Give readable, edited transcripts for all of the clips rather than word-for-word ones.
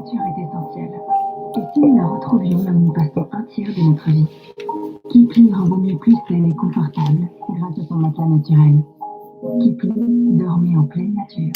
nature est essentielle. Et si nous la retrouvions là où nous passons un tiers de notre vie? Kipling rend vos nuits plus saines et confortables grâce à son matelas naturel. Kipling, dormez en pleine nature.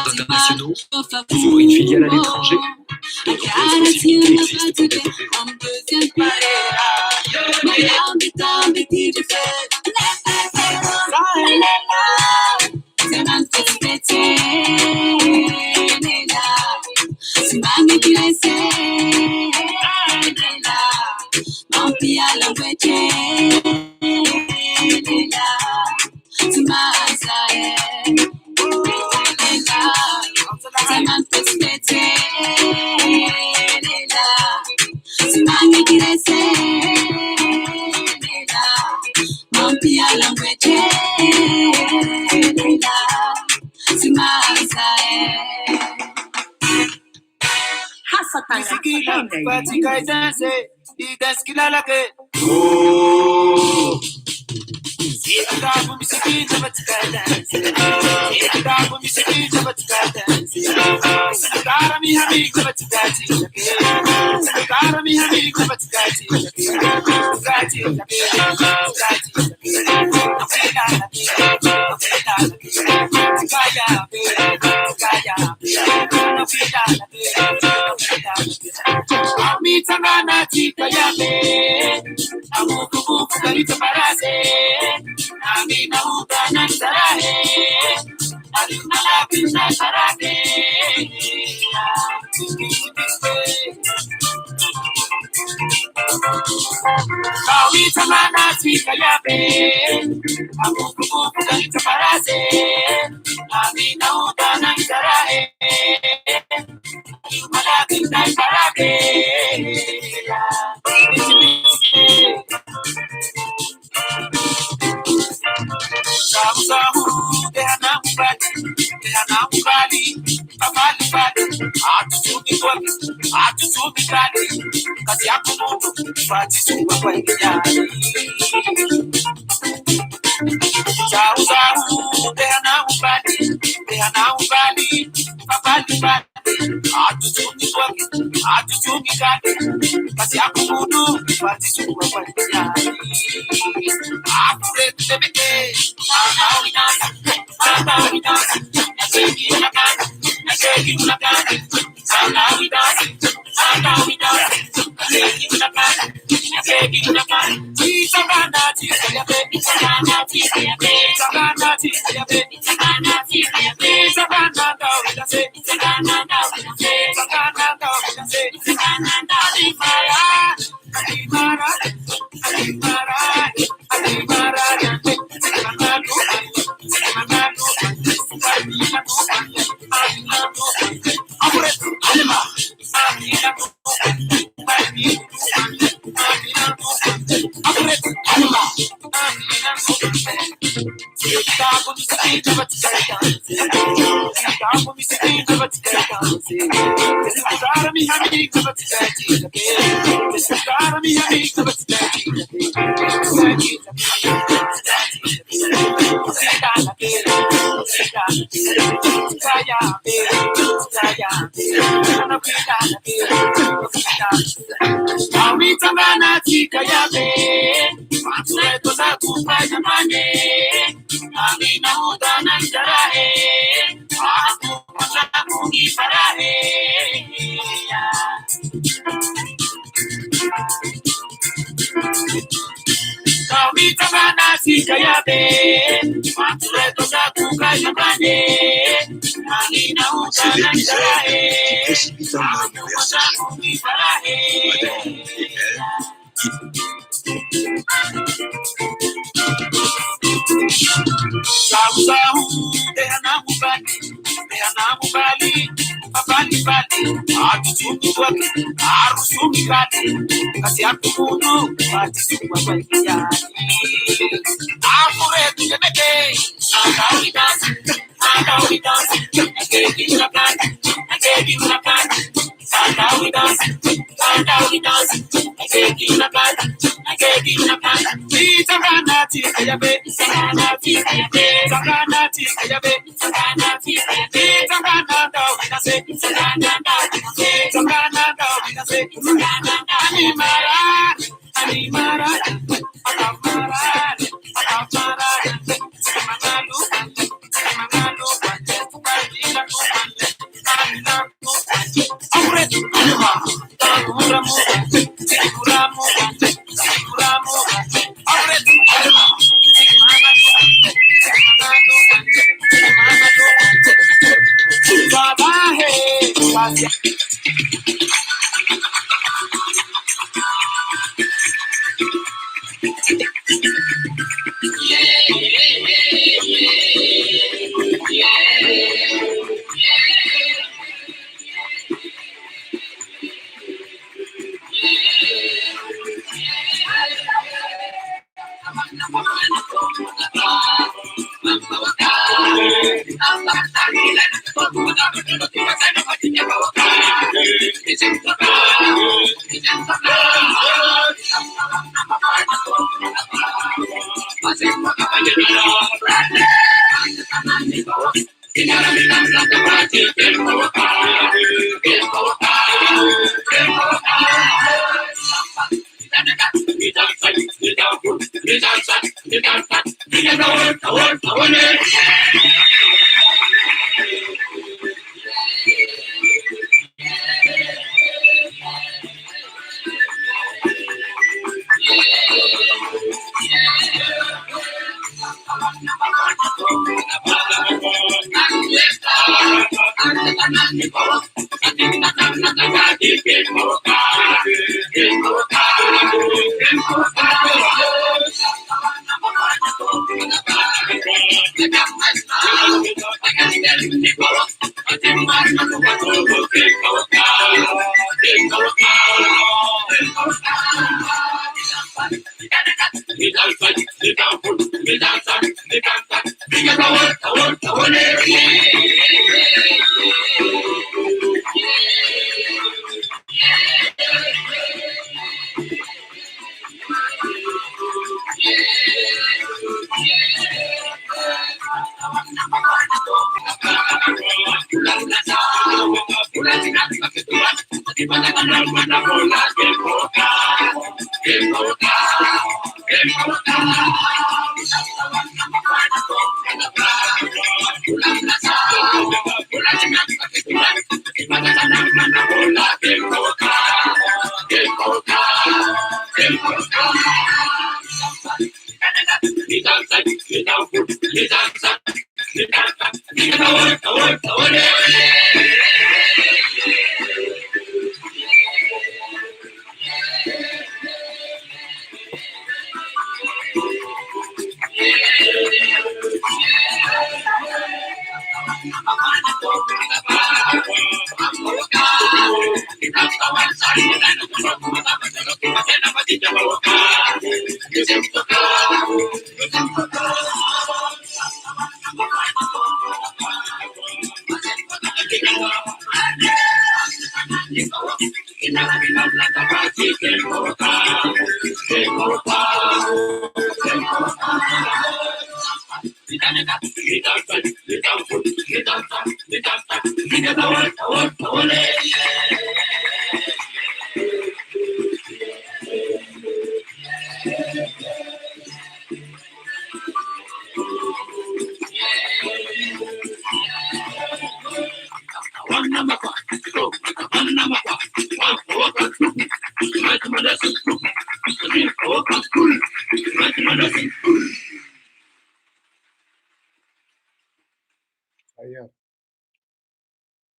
Internationaux, ouvrir une filiale à l'étranger. De nombreuses possibilités existent pour développer C'est l'épisode qui précipite un homme vers sa chute. Madame et elle,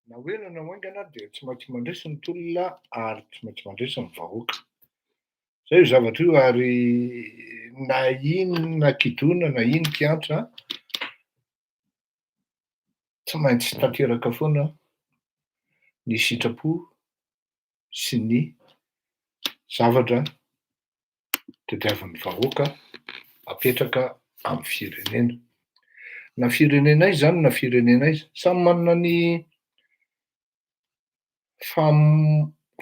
Na hoe nanamoingana dia tsy maintsy mandresy ny tolona ary tsy maintsy mandresy ny vahoaka. Zay io zavatra io ary na inona kidona na ino kiantra tsy maintsy tanteraka foana ny sitrapo sy ny zavatra tadiavin'ny vahoaka apetraka amin'ny firenena. Na firenena aiza zany na firenena aiza, samy manana ny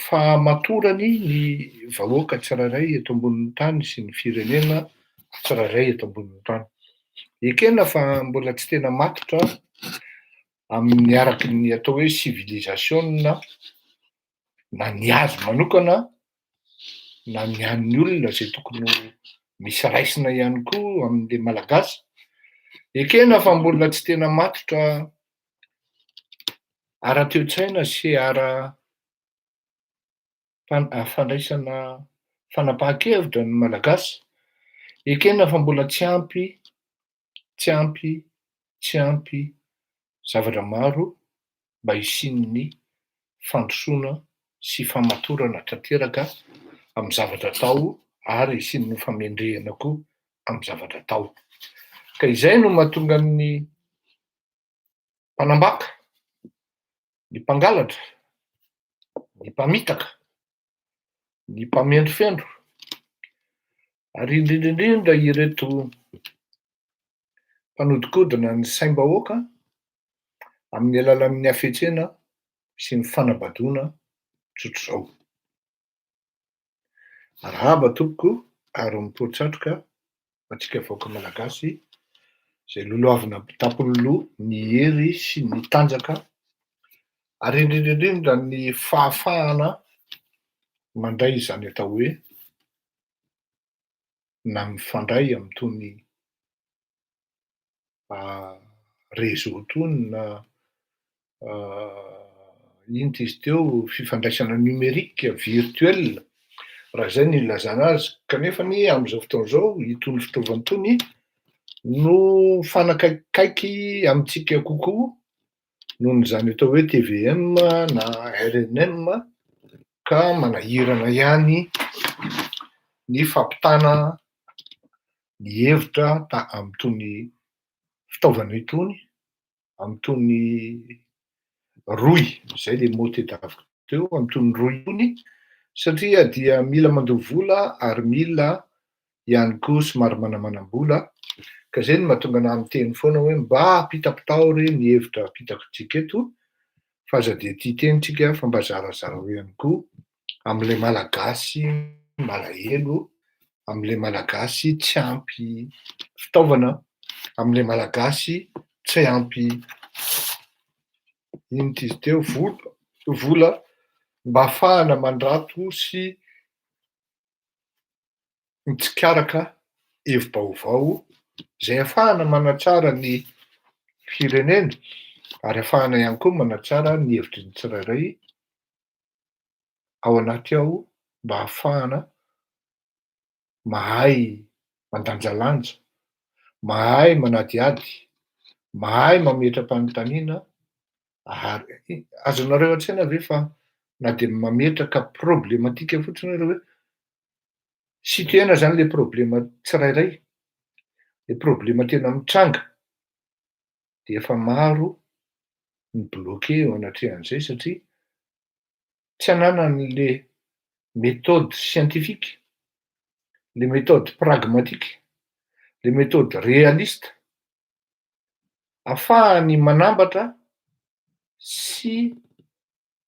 fahamatorany ny vahoaka tsirairay eto ambonin'ny tany sy ny firenena tsirairay eto ambonin'ny tany. Ekena fa mbola tsy tena matotra amin'ny araky ny atao hoe civilisation na ny azo manokana na ny an'ny olona zay tokony ho misy raisina ihany koa amin'le malagasy. Ekena fa mbola tsy tena matotra ara-toe-tsaina sy fandraisana fanapahan-kevitra ny malagasy. Ekena fa mbola tsy ampy zavatra maro mba hisian'ny fandrosoana sy famatorana tanteraka amin'ny zavatra atao ary hisian'ny famendrehana koa amin'ny zavatra atao. Ka izay no mahatonga ny mpanambaka, ny mpangalatra, ny mpamitaka, ny mpamendrifendro ary indrindraindrindra ireto mpanodikodina ny saim-bahoaka amin'ny alalan'ny hafetsena sy ny fanabadoana tsotra izao. Arahaba tompoko ary mipoatratroka antsika vahoaka malagasy zay lolohavina tapon'ny loha ny hery sy ny tanjaka ary indrindraindrindra ny fahafahana mandray izany atao hoe na mifandray amin'itony réseau tony na ino izy teo fifandraisana numérique virtuel raha zay ny ilazana azy. Kanefa amin'izao fotoana izao itony fitaovana itony no fanakaikikaiky amintsika kokoa noho izany atao hoe TVM na RNM ka manahirana ihany ny fampitana ny hevitra amin'itony fitaovana itony, amin'itony roy, zay le mot tadiaviko teo amin'itony roa itony satria dia mila mandoha vola ary mila ihany koa somary manamanam-bola ka zay no mahatonga anahy miteny foana hoe mba apitapitaory ny hevitra apitakotsika eto fa aza dia tia tenitsika fa mba zarazarao ihany koa amin'ilay malagasy malahelo, amin'ilay malagasy tsy ampy fitaovana, amin'ilay malagasy tsy ampy ino tizy teo vola mba ahafahana mandrato sy mitsikaraka hevi-baovao zay ahafahana manatsara ny firenena ary ahafahana ihany koa manatsara ny hevitry ny tsirairay ao anaty ao mba ahafahana mahay mandanjalanja, mahay manadiady, mahay mametram-panontaniana ary azonareo an-tsaina ve fa na dia mametraka problematika fotsiny ireo hoe situena zany le problema tsirairay, le problema tena mitranga dia efa maro ny bloqué eo anatrehan'izay satria tsy ananan'le méthode scientifique, le méthode pragmatique, le méthode réaliste ahafahany manambatra sy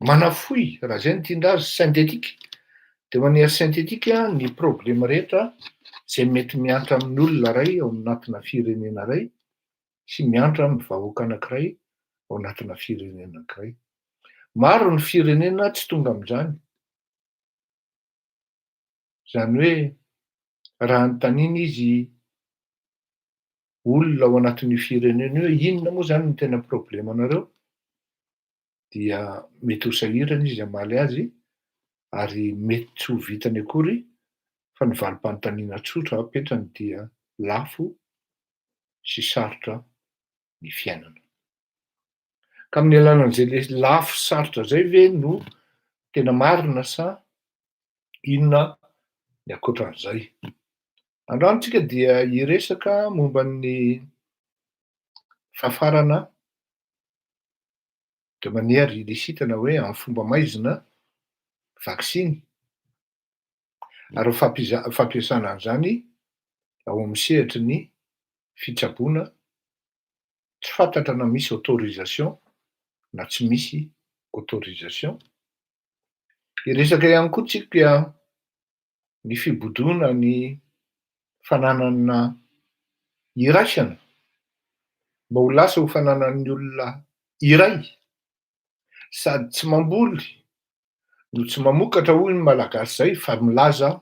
manafoy raha zay ny tiandra azy synthétique dia manera synthétique ny problema rehetra zay mety miantra amin'ny olona ray ao anatina firenena ray sy miantra amin'ny vahoaka anankiray ao anatina firenena anankiray. Maro ny firenena tsy tonga amin'izany. Zany hoe raha anontaniana izy olona ao anatin'io firenena io inona moa zany no tena problemanareo dia mety ho sahirana izy hamaly azy ary mety tsy ho vitany akory fa ny valim-panontaniana tsotra apetrany dia lafo sy sarotra ny fiainana. Ka amin'ny alalan'izay le lafo sarotra zay ve no tena marina sa inona ny ankoatran'izay? Androany tsika dia hiresaka momba ny fahafarana de manière illicite na hoe amin'ny fomba maizina vaksiny ary fampiasana an'izany ao amin'ny sehatry ny fitsaboana tsy fantatra na misy autorisation na tsy misy autorisation. Hiresaka ihany koa tsika ny fibodoana ny fananana iraisana mba ho lasa ho fananan'ny olona iray sady tsy mamboly no tsy mamokatra hoy ny malagasy zay fa milaza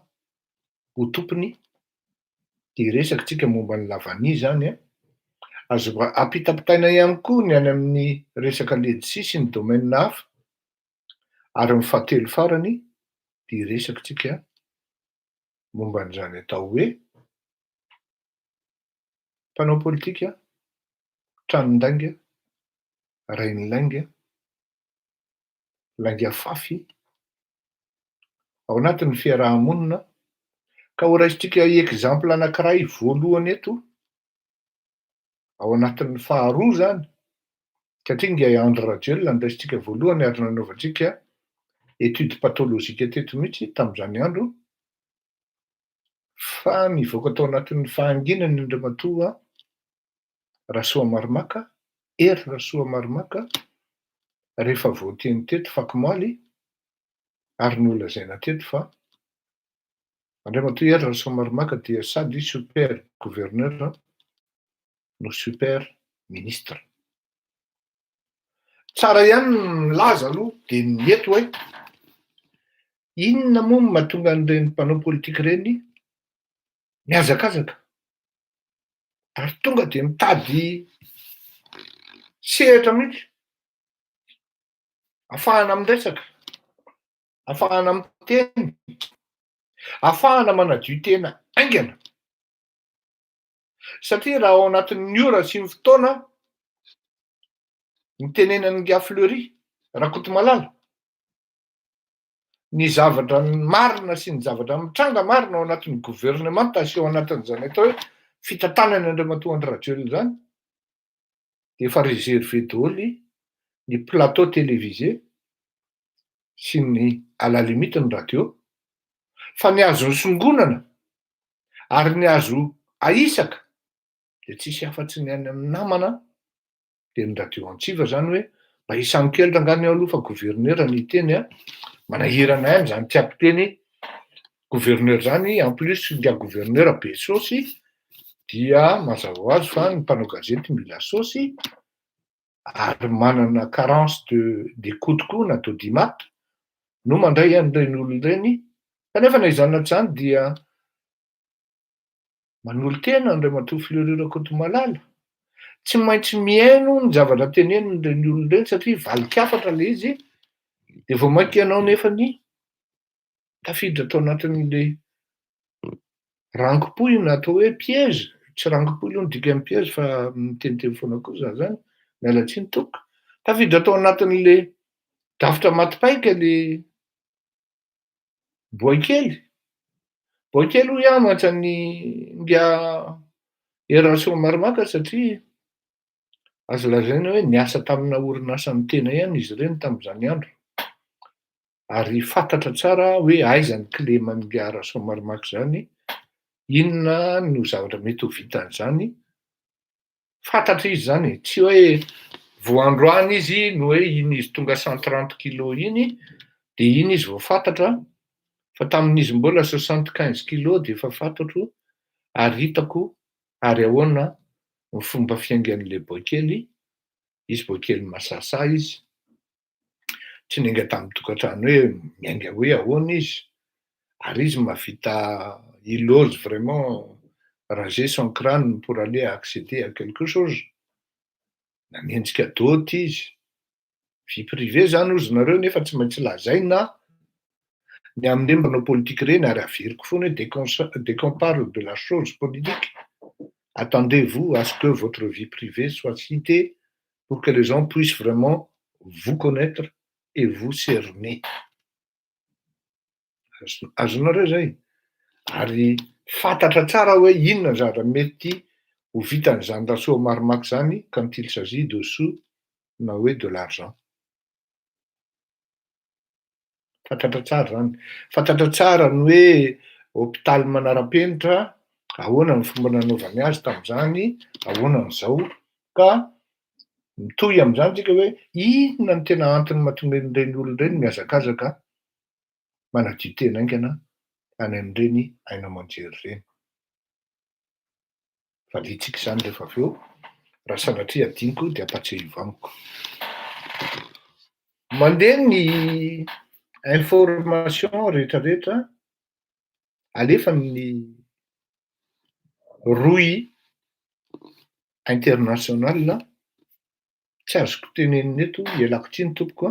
ho tompony. Dia hiresaka tsika momba ny lavany zany azo ampitapitaina ihany koa ny any amin'ny resaka ledsi sy ny domaine hafa ary ny fahatelo farany dia hiresaka tsika momba an'izany atao hoe mpanao politika tranon-dainga, rain'ny lainga, lainga fafy ao anatin'ny fiarahamonina ka ho raisitsika exemple anankiray voalohany eto ao anatin'ny faharoa zany satria inga André Rajoelina no raisitsika voalohany ary nanaovantsika étude pathologika teto mihitsy tamin'izany andro fa nivoaka tao anatin'ny fahanginany ny Andriamatoa Rasoamaromaka, Hery Rasoamaromaka rehefa voateny teto faky-maly ary nolazaina teto fa Andriamatoa Hery Rasoamaromaka dia sady super gouverneur no super ministre. Tsara ihany milaza aloha dia ny eto hoe inona moa no mahatonga an'ireny mpanao politika ireny miazakazaka ary tonga dia mitady sehatra mihitsy ahafahana miresaka, ahafahana miteny, ahafahana manadio tena aingana. Satria raha ao anatin'ny ora sy ny fotoana mitenenan'ny Nga Fleury Rakotomalala ny zavatra marina sy ny zavatra mitranga marina ao anatin'ny gouvernemanta sy ao anatin'izany atao hoe fitantanany Andriamatoa Andry Rajoelina zany dia efa réservé daholo ny plateau télévisé sy ny alalimity ny radio, fa ny azo songonana ary ny azo aisaka de tsisy afa-tsy ny any amin'ny namana de ny radio Antsiva zany hoe mba isan'ny kelitra angany aloha fa gouverneur ny teny a manahirana ainy zany tsy ampiteny gouverneur zany en plus dia gouverneur be saosy dia mazava ho azy fa ny mpanao gazety mila saosy ary manana carence d'écoute koa natao dimaty no mandray an'ireny olona ireny kanefa na izany na tsy zany dia manolo tena andray matoa Fleurura Kotomalala tsy maintsy miaino ny zavatra tenenin'ireny olona ireny satria valikafatra le izy de vao mainka ianao nefany tafiditra tao anatin'le rango-poy na atao hoe piège tsy rango-poy aloha ny dikany piège fa miteniteny foana koa zany miala tsiny toka tafiditra tao anatin'le davitra matipaika le boikely ho iamatra ny mbia Eraso Marimaka satria azo lazaina hoe niasa tamina orinasa ny tena ihany izy ireny tam'izany andro ary fantatra tsara hoe aiza ny clé manga Eraso Marimaka zany inona no zavatra mety ho vitan'izany fantatra izy zany tsy hoe voandroany izy no hoe iny izy tonga 130 kilos iny de iny izy vao fantatra fa tamin'izy mbola 75 kilos de efa fantatro ary hitako ary ahoana ny fomba fiaingan'le boikely izy boikely masasa izy tsy nenga tamin'ny tokantrano hoe miainga hoe ahoana izy ary izy mahavita il ose vraiment rager son crâne pour aller accéder à quelque chose nanenjika doty izy vie privée zany ozy nareo nefa tsy maintsy lazaina ny amin'ireny mpanao politique reny ary averiko foana hoe dès qu'on parle de la chose politique attendez-vous à ce que votre vie privée soit citée pour que les gens puissent vraiment vous connaître et vous cerner azonareo zay ary fantatra tsara hoe inona zavatra mety ho vitan'izany Rasoa Marimaka zany quand il s'agit de sous na hoe de l'argent fantatra tsara zany fantatra tsara ny hoe hôpitaly manara-penitra ahoana ny fomba nanaovany azy tam'izany ahoana n'izao ka mitohy am'izany tsika hoe inona ny tena antony mahatonga an'ireny olona ireny mihazakazaka manadio tena aingana any amin'ireny aina aman-jery ireny valitsika izany rehefa avy eo raha sanatria adiniko dia apatsehiko amiko mandeha ny information rehetrarehetra alefa ny roy international tsy azoko tenenina eto ialako tsiny tompoko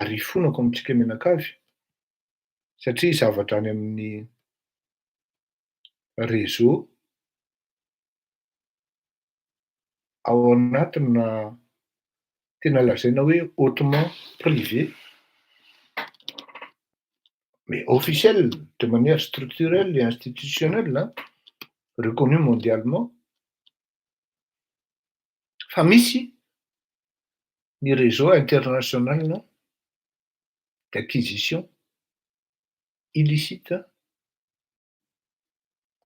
ary ifonako amitsika menakavy satria zavatra any amin'ny réseau ao anatina tena lazaina hoe hautement privé mais officiel de manière structurelle et institutionnelle reconnu mondialement fa misy ny réseau international d'acquisition illicite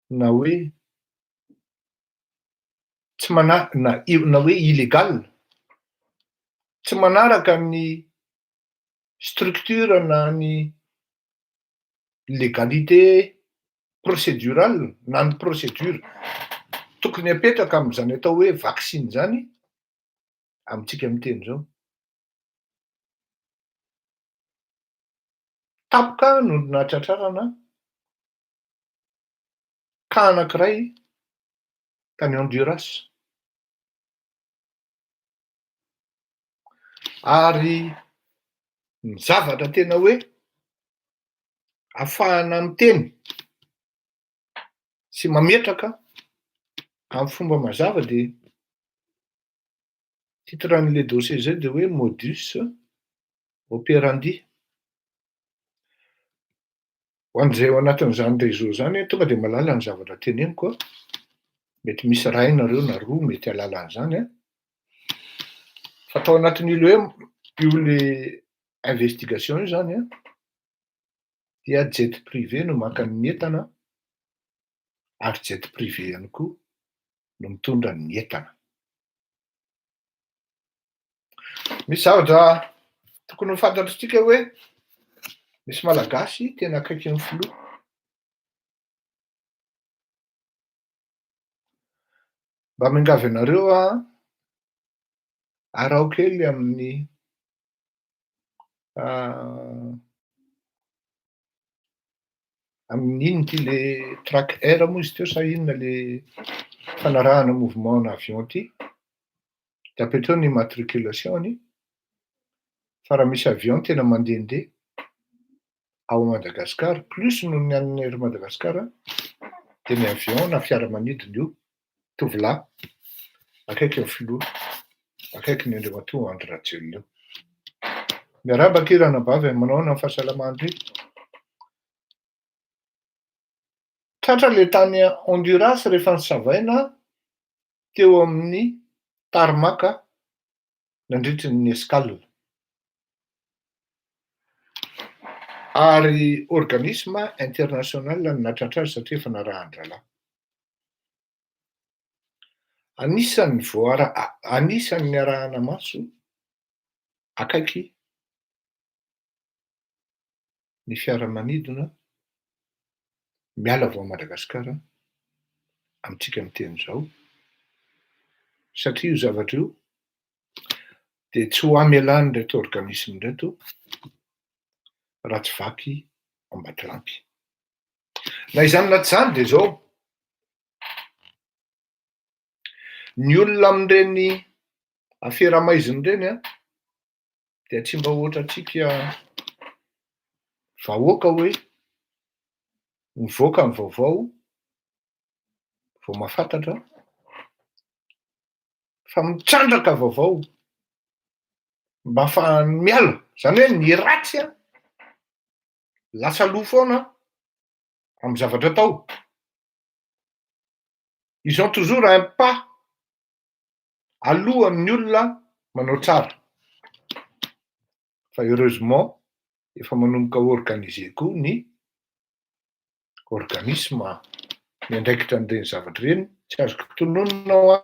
na hoe tsy na hoe illégal tsy manaraka ny structure na ny légalité procédurale na ny procédure tokony apetraka amin'izany atao hoe vaccine zany amintsika miteny zao tapoka no nahatratrarana ka anankiray tany Honduras ary ny zavatra tena hoe ahafahana miteny sy mametraka amin'ny fomba mazava de titran'le dossier zay de hoe modus operandi ho an'izay ao anatin'izany réseau zany tonga de malala ny zavatra teneniko mety misy ray nareo na roa mety halala an'izany fa tao anatin'io le investigation io zany a dia jet privé no maka ny entana ary jet privé ihany koa no mitondra ny entana. Misy zavatra tokony ho fantatritsika hoe misy malagasy tena akaiky ny filoha. Mba miangavy anareo arao kely amin'ny inona ty le track air moa izy teo sa inona le fanarahana mouvement na avion ty, de apetreo ny matriculationy fa raha misy avion tena mandehandeha ao Madagasikara plus noho ny an'ny ery Madagasikara de ny avion na fiaramanidina io tovolahy akaiky ny filoha akaiky ny Andriamatoa Andry Rajoelina io. Miarahaba Ranabavy manao ny fahasalamandry. Tratra le tany Honduras rehefa nisavaina teo amin'ny tarmaka nandritry ny escale. Ary organisme international natratra azy satria efa narahan-dralahy. Anisan'ny arahana maso akaiky ny fiaramanidina miala avao Madagasikara amintsika miteny zao satria io zavatra io de tsy ho amelan'ny reto organisme reto raha tsy vaky Ambatolampy. Na izany na tsy zany de zao ny olona amin'ireny afera maiziny reny dia tsy mba ohatra atsika vahoaka hoe mivoaka ny vaovao vao mahafantatra fa mitrandraka vaovao mba ahafahany miala, zany hoe ny ratsy lasa lo foana amin'ny zavatra atao. Ils ont toujours un pas alohan'ny olona manao tsara. Fa heureusement efa manomboka organiser koa ny organisme miandraikitra an'ireny zavatra ireny. Tsy azoko tononona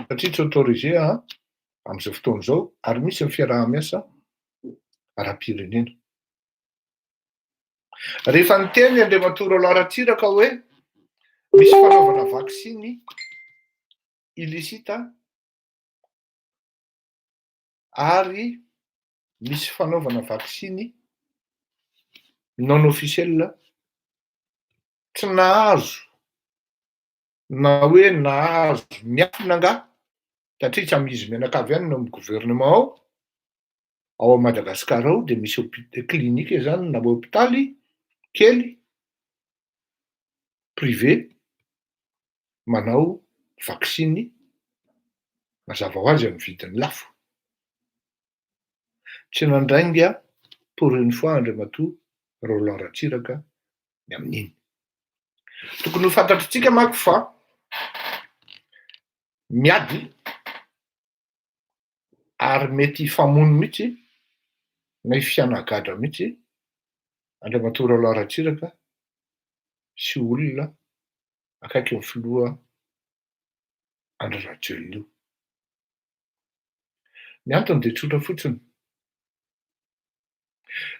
satria tsy autorisé amin'izao fotoana izao ary misy ny fiaraha-miasa ara-pirenena. Rehefa niteny Andriamatoa Roland Ratsiraka hoe misy fanaovana vaksiny illicite ary misy fanaovana vaksiny non officiel tsy nahazo na hoe nahazo miafina angaha satria tsy amizy mianakavy ihany no amin'ny gouvernement ao Madagasikara ao de misy klinika zany na hôpitaly kely privé manao vaksiny mazava ho azy amin'ny vidiny lafo. Tsy nandrainga pour une fois Andriamatoa Roland Ratsiraka ny amin'iny. Tokony ho fantatritsika manko fa miady ary mety hifamono mihitsy na hifianagadra mihitsy Andriamatoa Roland Ratsiraka sy olona akaiky ny filoha Andry Rajoelina io. Ny antony de tsotra fotsiny.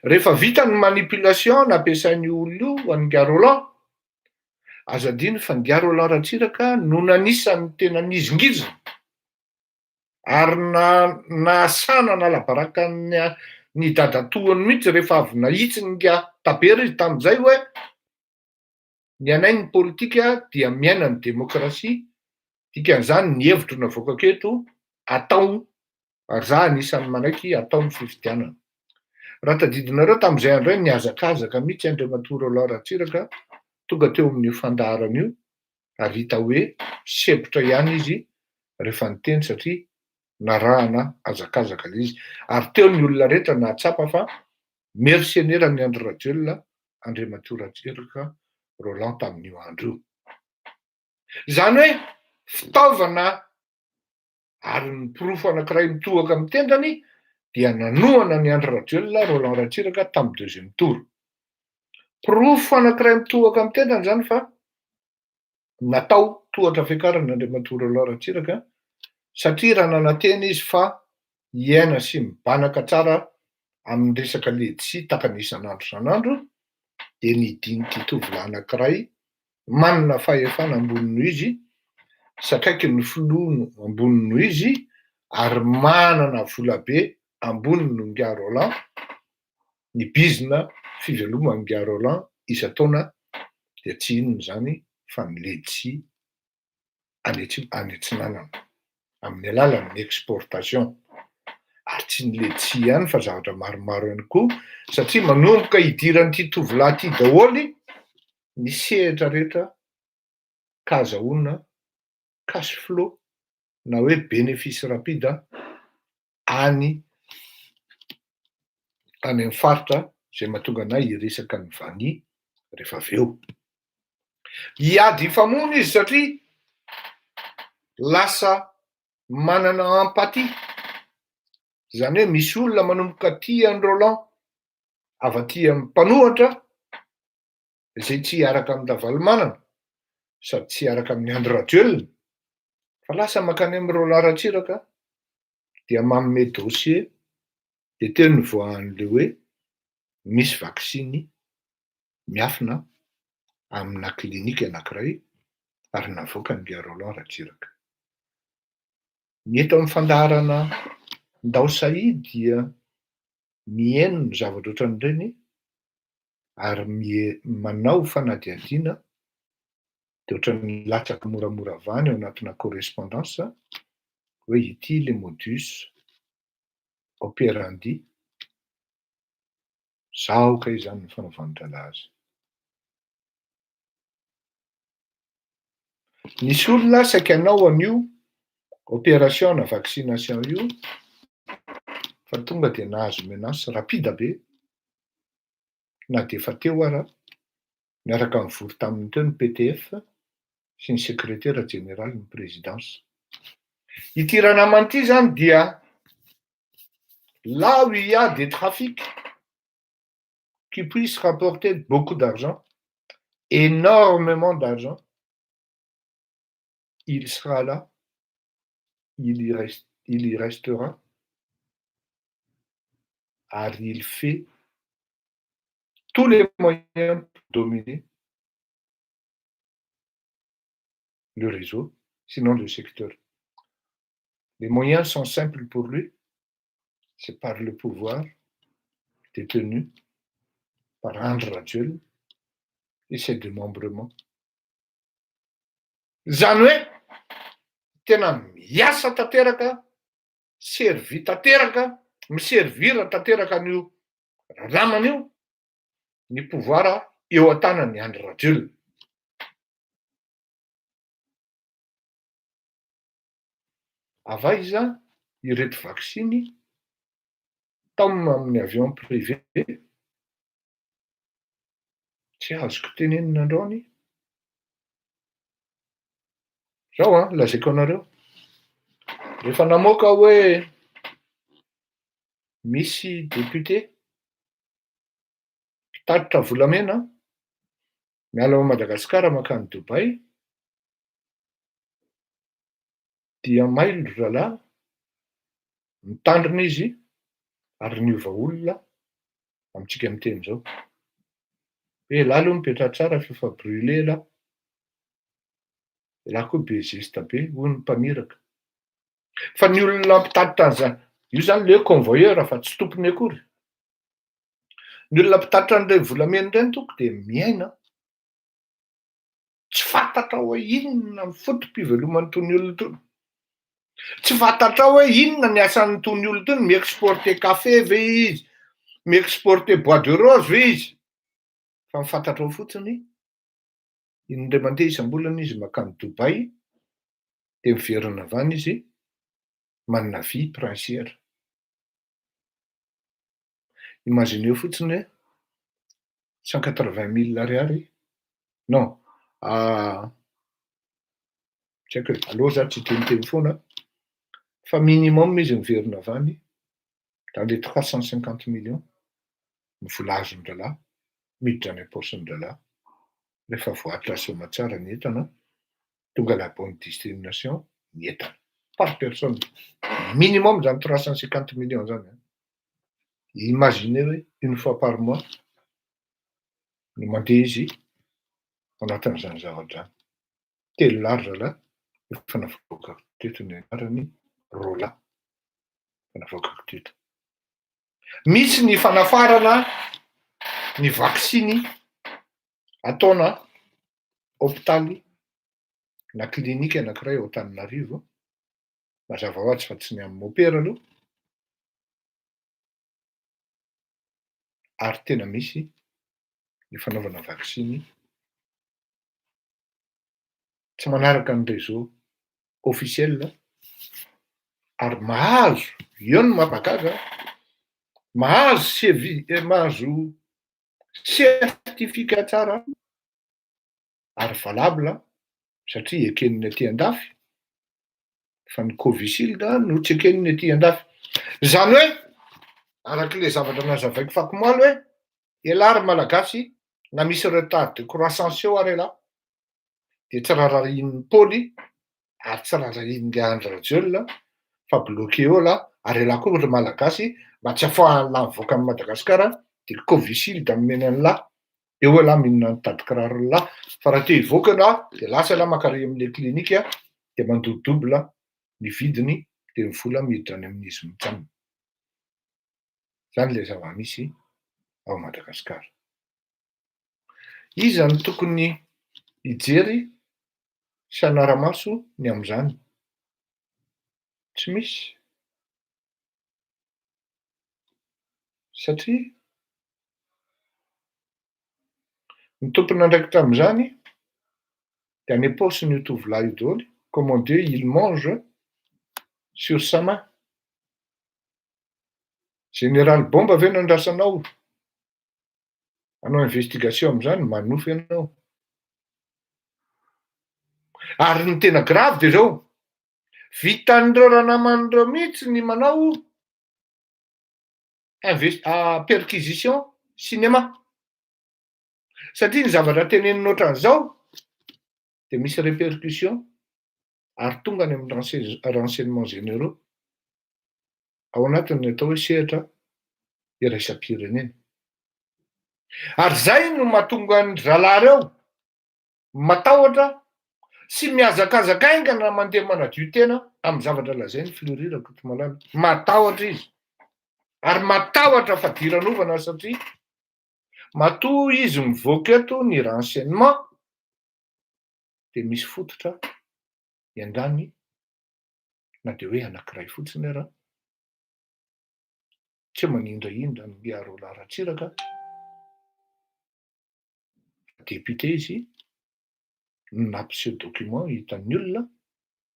Rehefa vita ny manipulation nampiasain'ny olona io ho an'ny Roland, azo adiny fa ny Roland Ratsiraka no nanisany tena nizingizina ary nahasana nalabaraka ny dadatoany mihitsy rehefa avy nahitsy ny tabera izy tamin'izay hoe ny anay ny politika dia miaina ny demokrasia, dikan'izany ny hevitro navoaka aketo atao ary za anisan'ny manaiky atao ny fifidianana. Raha tadidinareo tamin'izay andro ny hazakazaka mihitsy Andriamatoa Roland Ratsiraka tonga teo amin'ny fandaharana io ary hita hoe sepotra ihany izy rehefa niteny satria narahana hazakazaka le izy. Ary teo ny olona rehetra nahatsapa fa mercenaire ny Andry Rajoelina Andriamatoa Ratsiraka Roland tamin'io andro io. Zany hoe fitaovana ary ny pirofo anankiray mitohaka amin'ny tendany dia nanoana ny Andry Rajoelina Roland Ratsiraka tamin'ny deuxième tour. Pirofo anankiray mitohaka amin'ny tenany zany fa natao tohatra fiakarana Andriamatoa Roland Ratsiraka satria raha nanantena izy fa hiaina sy mibanaka tsara amin'ny resaka letisia takany isan'andro isan'andro dia nidiny tovolahy anankiray manana fahefana ambonino izy satraiky ny filono ambonino izy ary manana vola be ambonino Ngia Roland ny bizina fivelomany Ngia Roland isan-taona dia tsy inona zany fa ny letisia any Antsinanana amin'ny alalan'ny exportation. Ary tsy ny letisia ihany fa zavatra maromaro ihany koa satria manomboka hidiran'ity tovolahy ity daholy ny sehatra rehetra ka azahoana cash flow na hoe bénéfice rapide any amin'ny faritra zay mahatonga anay hiresaka ny vany rehefa avy eo. Hiady hifamono izy satria lasa manana empathie, zany hoe misy olona manomboka tia ny Roland avy aty amin'ny mpanohatra izay tsy hiaraka amin'ny Ravalomanana sady tsy hiaraka amin'ny Andry Rajoelina fa lasa mankany amin'ny Roland Ratsiraka dia manome dossier dia teo ny voahan'le hoe misy vaksiny miafina amina klinika anankiray ary navoaka ny Ngia Roland Ratsiraka. Ny eto amin'ny fandaharana Ndao Sahy dia mihaino ny zavatra ohatran'ireny ary manao fanadihadiana dia ohatran'ny latsaka moramora vany ao anatina correspondance hoe ity le modus operandi zahoka izany ny fanaovana azy. Nisy olona saika hanao an'io opération na vaccination io fa tonga dia nahazo menace rapide be na dia efa teo ara miaraka mivory taminy teo ny PTF sy ny secrétaire général ny présidence. Ity ranamany ity zany dia là où il y a des trafics qui puissent rapporter beaucoup d'argent, énormément d'argent, il sera là, il y restera, car il fait tous les moyens pour dominer le réseau, sinon le secteur. Les moyens sont simples pour lui, c'est par le pouvoir détenu par Andry Rajoelina et ses démembrements. Zany hoe tena miasa tanteraka, servi tanteraka, miservira tanteraka an'io ramana io ny pouvoir eo an-tanan'ny Andry Rajoelina. Avaiza ireto vaksiny tao amin'ny avion privé tsy azoko tenenina androany. Zao lazaiko anareo. Rehefa namoaka hoe misy député mpitatitra volamena miala ao Madagasikara mankany Dubai dia mailo ralahy mitandrina izy ary niova olona amintsika miteny zao. Hoe lahy aloha mipetra tsara fa efa brûlé lahy. Lahy koa be zesta be hoy ny mpamiraka. Fa ny olona mpitatitra an'izany, io zany le convoyeur fa tsy tompony akory. Ny olona mpitatitra an'ireny volamena ireny toko dia miaina. Tsy fantatra hoe inona ny fotom-pivelomany tony olona tony. Tsy fantatra hoe inona ny asan'ny tony olona tony, mi-exporter café ve izy, mi-exporter bois de rose ve izy. Fa mifantatra ao fotsiny indray mandeha isam-bolana izy mankany Dubai dia miverina avy any izy manana vie princière. Imagineo fotsiny hoe 180 000 ariary. Non, tsy haiko hoe aloha za tsy teniteny foana fa minimum izy miverina avy any Dans les 350 millions ny vola azon-dralahy miditra any am-paosin-dralahy rehefa voatra soma tsara ny entana tonga la bonne destination ny entana par personne minimum zany 350 millions zany. Imaginez hoe une fois par mois no mandeha izy anatin'izany zavatra zany. Telo lardrala efa navoakako teto ny anarany rola efa navoakako teto. Misy ny fanafarana ny vaksiny ataona hôpitaly na klinika anankiray ao Antananarivo mazava ho azy fa tsy ny amin'ny mopera aloha ary tena misy ny fanaovana vaksiny tsy manaraka ny réseau officiel ary mahazo eo no mampagaga mahazo certificat tsara ary valable satria ekeniny aty andafy fa ny Covishield no tsy ekeniny aty andafy. Zany hoe arak'le zavatra nazavaiko fakomaly hoe ialary malagasy na misy retard de croissance eo ary lahy de tsy rarahin'ny pôly ary tsy rarahin'le André Rajoelina fa bloqué eo lahy ary lahy koa ry malagasy mba tsy afahan'ny lahy mivoaka amin'ny Madagasikara de Covishield ameny an'lahy eo lahy mihinana mitady kiraro lahy fa raha te hivoaka lahy de lasa lahy makare amin'le klinika de mandoudouble ny vidiny de ny vola miditra any amin'izy mitsanona. Zany le zava-misy ao Madagasikara. Iza no tokony hijery sy hanara-maso ny amin'izany? Tsy misy. Satria ny tompony andraikitra amin'izany de any am-paosiny io tovolahy io daholo. Comment Dieu il mange sur sa main. Général Bomba ve nandrasanao hanao investigation amin'izany manofy ianao. Ary ny tena grave de zao vitan'ireo ranaman'ireo mihitsy ny manao perquisition cinéma satria ny zavatra teneninao ohatran'izao de misy répercussion ary tonga any amin'ny renseignements généraux ao anatin'ny atao hoe sehatra iraisam-pirenena. Ary zay no mahatonga ny zalahy reo matahotra sy mihazakazaka aingana mandeha manadio tena amin'ny zavatra lazainy filorirako eto malala. Matahotra izy ary matahotra fa diranovana satria matoa izy mivoaka eto ny renseignement de misy fototra iandany na de hoe anankiray fotsiny ara tsy manindrahindra ny miaro laratsiraka député izy nampiseho document hitan'ny olona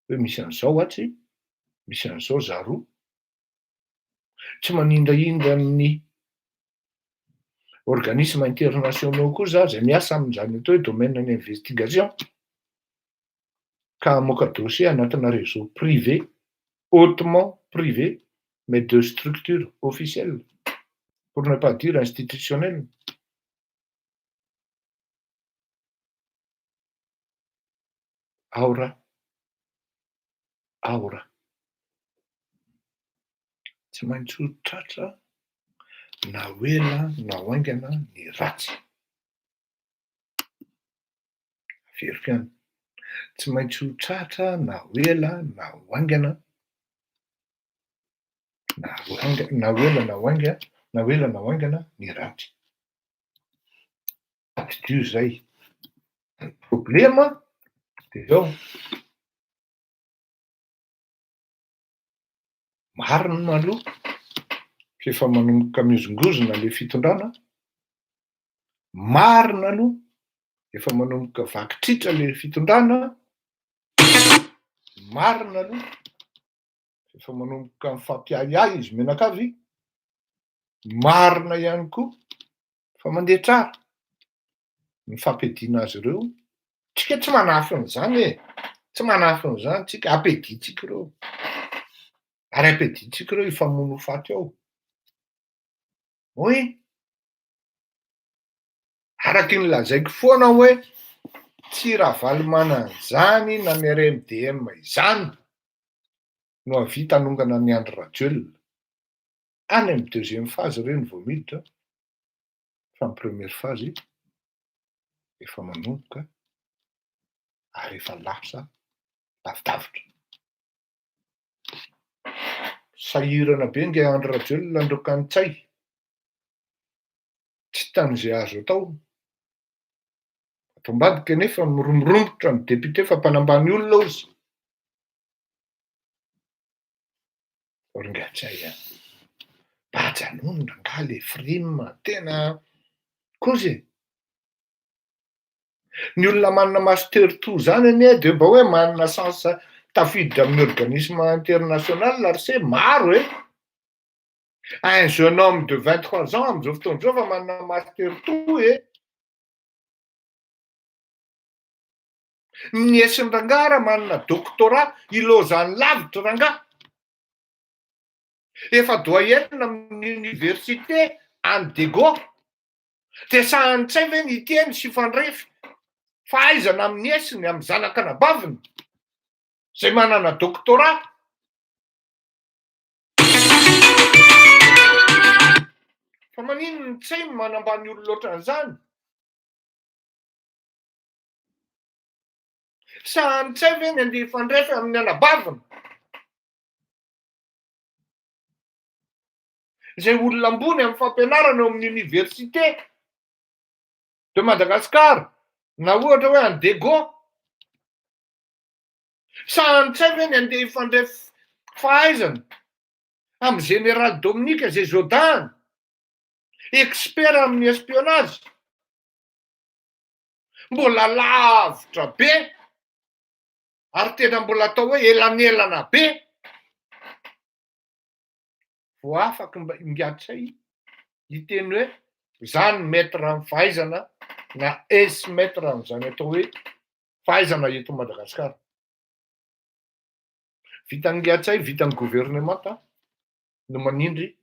hoe misy an'izao atsy misy an'izao zaroa tsy manindrahindra ny organisme internationaux koa za zay miasa amin'izany atao hoe domaine ny investigation ka hamoaka dossier anatina réseau privé hautement privé mais de structure officielle pour ne pas dire institutionnelle. Aura tsy maintsy ho tratra na hoela na hoaingana ny ratsy. Averiko ihany tsy maintsy ho tratra na hoela na hoaingana na hoela na hoaingana ny ratsy. Dio zay ny problema de zao marina aloha efa manomboka mihozongozona le fitondrana, marina aloha efa manomboka vakitritra le fitondrana, marina aloha efa manomboka mifampiahiahy izy menakavy, marina ihany koa fa mandeha tsara ny fampiadiana azy ireo. Tsika tsy manafy an'izany e, tsy manafy an'izany tsika, ampiditsika ireo ary ampiditsika ireo hifamono ho faty ao Hoe araky ny lazaiko foana hoe tsy raha valy-manan'izany na ny RMDM izany no havita hanongana ny Andry Rajoelina. Any amin'ny deuxième phase reny vao miditra, fa ny première phase efa manomboka ary efa lasa lavidavitra. Sahirana be nge Andry Rajoelina androka an-tsay, tsy tan'izay azo atao. Ato ambadika nefa miromborombotra ny député fa mpanambany olona ozy. Oringatsay bajanonona nga le frima tena kozy. Ny olona manana master 2 zany anie dia mba hoe manana chance tafiditra amin'ny organisme international RC maro un jeune homme de 23 ans amin'izao fotoana izao fa manana master 2 Ny Esiny Rangara manana doctorat ilozany lavitra ranga. Efa doyenina amin'ny université Anne de Gaulle. Dia sahantsay ve ny iteny sy fandrefy fahaizana amin'ny esiny amin'ny zanakanabaviny zay manana doctorat. Fa maninona tsy hay manambany olona ohatran'izany. Sahantsay ve ny andeha fandrefy amin'ny anabaviny zay olona ambony amin'ny fampianarana eo amin'ny université de Madagascar na ohatra hoe Anne de Gaulle. Sahantsay ve ny andeha fandrefy fahaizana amin'ny général Dominique Zézodan, expert amin'ny espionnage. Mbola lavitra be ary tena mbola atao hoe elanelana be. Vao afaka ingatsay iteny hoe zany maître amin'ny fahaizana na ex-maître amin'izany atao hoe fahaizana eto Madagasikara. Vitan'ny Ngiatsay, vitan'ny gouvernemanta no manindry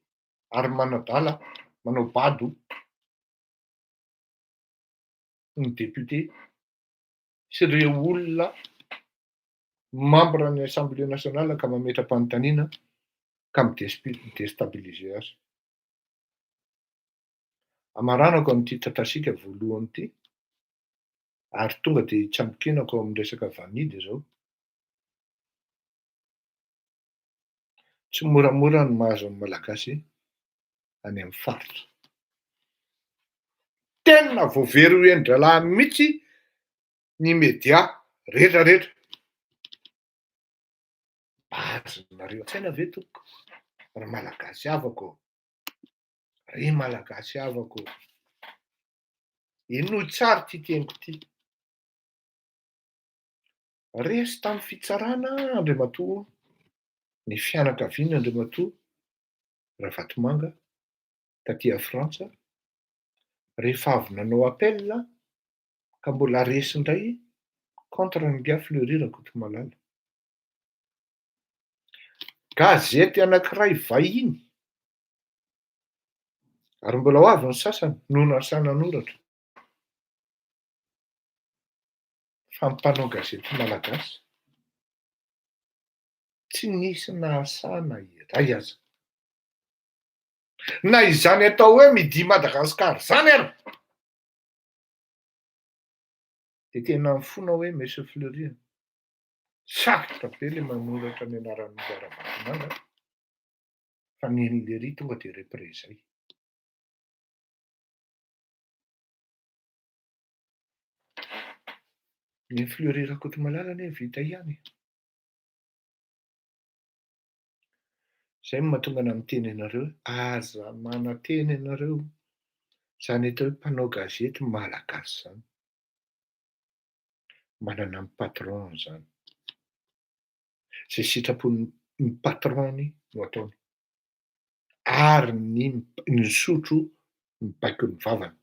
ary manadala, manao bado ny député sy ireo olona membre ny Assemblée nationale ka mametra-panontaniana ka midestabiliser azy. Amaranako amin'ity tatasika voalohany ity ary tonga dia itsambokinako amin'ny resaka vanidy izao. Tsy moramora ny mahazo ny malagasy any amin'ny faritra. Tena voavery ho endralahy mihitsy ny média rehetrarehetra. Bazonareo an-tsaina ve tompoko? Ry malagasy havako, ry malagasy havako. Inoy tsara ty teniko ty. Resy tamin'ny fitsarana Andriamatoa, ny fianakaviana Andriamatoa Ravatomanga taty a Frantsa, rehefa avy nanao appel ka mbola resy indray contre ny Guy Fleury Rakotomalala. Gazety anankiray vahiny ary mbola ho avy ny sasany no nasanan-oratra fa ny mpanao gazety malagasy tsy nisy nahasana iray aza. Na izany atao hoe Midi Madagascar zany ary dia tena mifona hoe Monsieur Fleury sarotra be le manoratra ny anaran'ny Ravatomanga fa ny Lery tonga dia reprezay. Ny Fleury Rakotomalala anie vita ihany. Zay mahatonga ana miteny ianareo aza mananteny ianareo zany atao hoe mpanao gazety malagasy zany. Manana ny patron zany. Zay sitrapon'ny patrony no ataony. Ary ny sotro mibaiko ny vavany.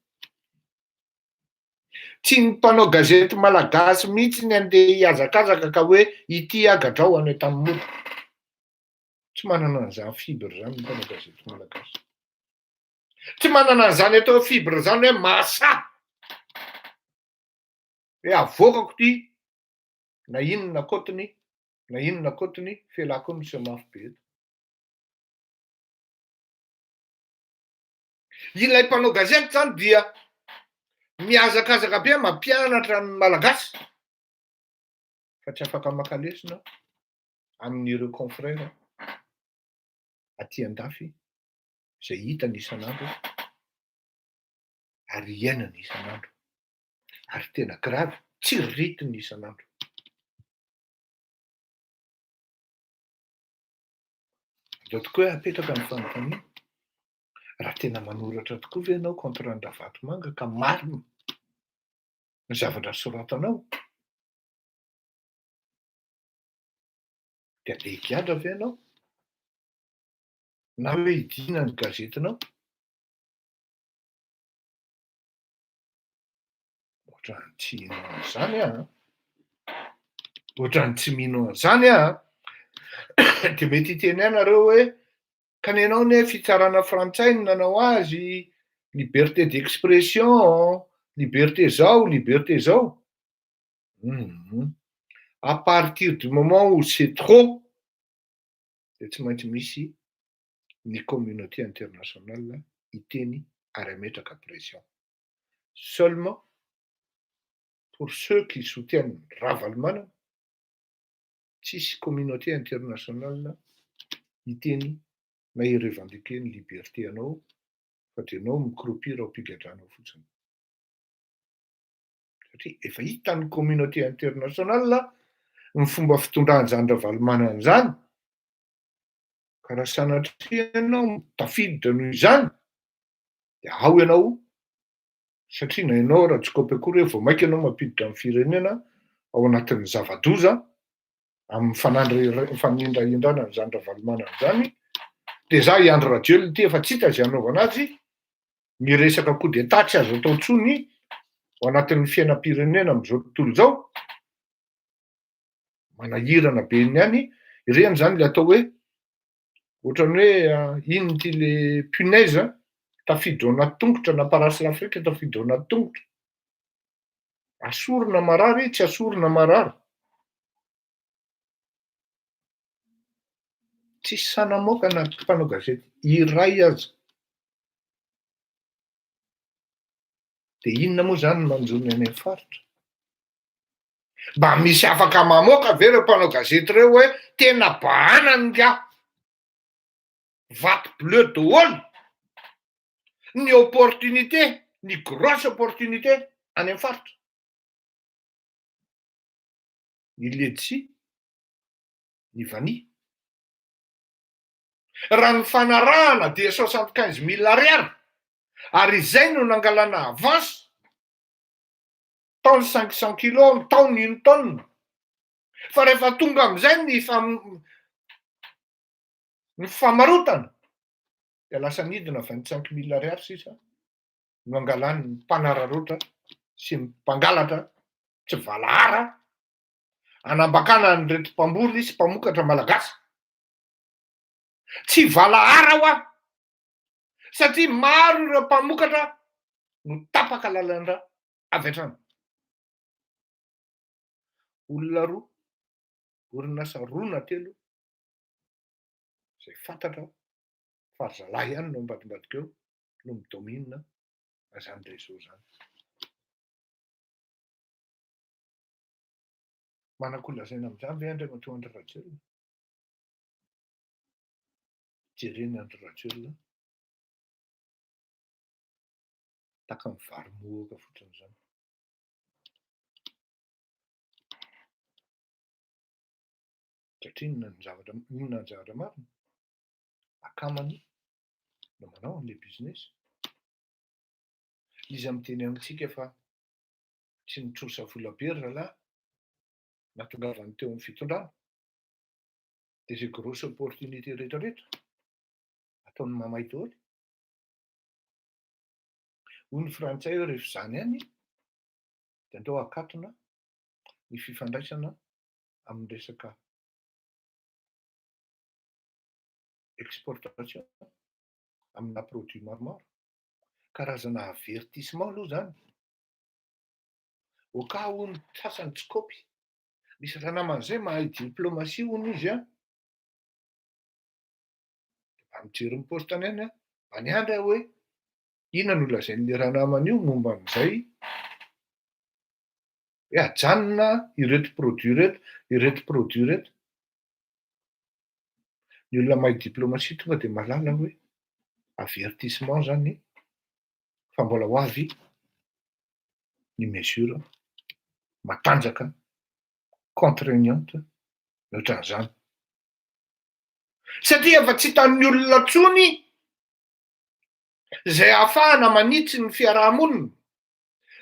Tsy ny mpanao gazety malagasy mihitsy ny andeha hiazakazaka ka hoe ity agadrao any tamin'ny moro. Tsy manana an'izany fibre zany ny mpanao gazety malagasy. Tsy manana an'izany atao fibre zany hoe masa. Hoe avoakako ty, na inona kotiny, felako ny sy mafy be. Ilay mpanao gazety zany dia miazakazaka be mampianatra ny malagasy fa tsy afaka maka lesona amin'ireo confrères aty andafy izay hitany isan'andro ary iainany isan'andro ary tena gravy tsy ritiny isan'andro. Ndao tokoa hoe apetraka ny fanontaniana, raha tena manoratra tokoa ve ianao contre Andravatomanga ka marina ny zavatra soratanao, dia andeha higadra ve ianao na hoe hidina ny gazetinao? Ohatrany tsy hino an'izany aho, ohatrany tsy mino an'izany aho. Dia mety hiteny ianareo hoe kanenao ne fitsarana frantsay no nanao azy, liberté d'expression, liberté zao. À partir du moment où c'est trop, dia tsy maintsy misy ny communauté internationale hiteny ary hametraka pression. Seulement pour ceux qui soutiennent Ravalomanana, tsisy communauté internationale hiteny na hirevendiquer ny liberté anao fa dia anao microupir ao am-pigadranao fotsiny. Satria efa hitan'ny communauté internationale ny fomba fitondran'izany Ravalomanana izany, ka raha sanatria ianao tafiditra noho izany dia ao ianao, satria na ianao raha jokope akory hoe vao maika ianao mampiditra amin'ny firenena ao anatin'ny zava-doza amin'ny fanindrahindrana n'izany Ravalomanana izany, dia za Andro Rajoelina ity efa tsy hita izay hanaovana azy, miresaka coup d'état tsy azo atao intsony ao anatin'ny fiainam-pirenena amin'izao tontolo izao, manahirana be ihany, ireny zany le atao hoe ohatrany hoe inona ity le punaise tafiditra ao anaty tongotra na parasy l'Afrika tafiditra ao anaty tongotra. Asorina marary, tsy asorina marary. Tsisy sanamoaka na mpanao gazety iray aza. Dia inona moa zany no manjony any amin'ny faritra? Mba misy afaka mamoaka ve ireo mpanao gazety ireo hoe tena bahanany nga vato bleu daholo ny opportunité, ny grosse opportunité any amin'ny faritra. Ny Letchi, ny Vania. Raha ny fanarahana dia 75 000 ariary ary izay no nangalana avance taony 500 kilo ny taony iny taonina. Fa rehefa tonga amin'izay ny famarotana dia lasa nidina 25 000 ariary sisa no angalany mpanararaotra sy mpangalatra tsy valahara anambakana an'ireto mpamboly sy mpamokatra malagasy. Tsy valahara ho aho satria maro ireo mpamokatra no tapaka lalandra avy hatrany. Olona roa, orinasa roa na telo izay fantatra fa ry zalahy ihany no ambadimbadika eo no midomina izany réseau izany. Manako lazaina amin'izany ve Andriamatoa Andry Rajoelina? Jerena Andry Rajoelina taka ny vary mohaka fotsiny izany. Satria inona ny zavatra marina? Akamany no manao an'ilay business. Izy miteny amintsika fa tsy nitrosa vola be ry zalahy nahatongavany teo amin'ny fitondrana. Dia izay grosse opportunité rehetrarehetra ataony mamay daholo. Hoy ny frantsay hoe rehefa izany ihany dia andao hakatona ny fifandraisana amin'ny resaka exportation amina produit maromaro. karazana avertissement aloha zany. Ho ka hono sasany tsikopy. Misy raha naman'izay mahay diplomasia hono izy a. Mijery ny postany any a, maniandry aho hoe inona no lazain'le raha namana io momba an'izay. Hoe ajanona ireto produit reto. Ny olona mahay diplomasia tonga dia mahalala hoe avertissement zany fa mbola ho avy ny mesure matanjaka, contraignante, ohatran'izany. Satria efa tsy hitan'ny olona intsony izay ahafahana manitsy ny fiarahamonina,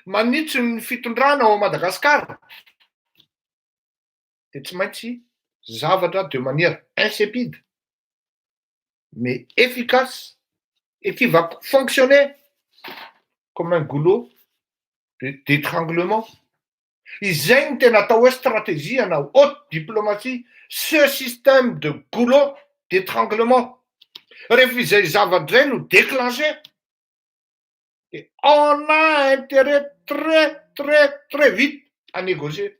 manitsy ny fitondrana ao Madagasikara, dia tsy maintsy zavatra de manière insipide mais efficace et qui va fonctionner comme un goulot d'étranglement. Izay ny tena atao hoe stratégie na haute diplomatie, ce système de goulot d'étranglement. Rehefa izay zavatra izay no déclenché, et on a intérêt très vite à négocier.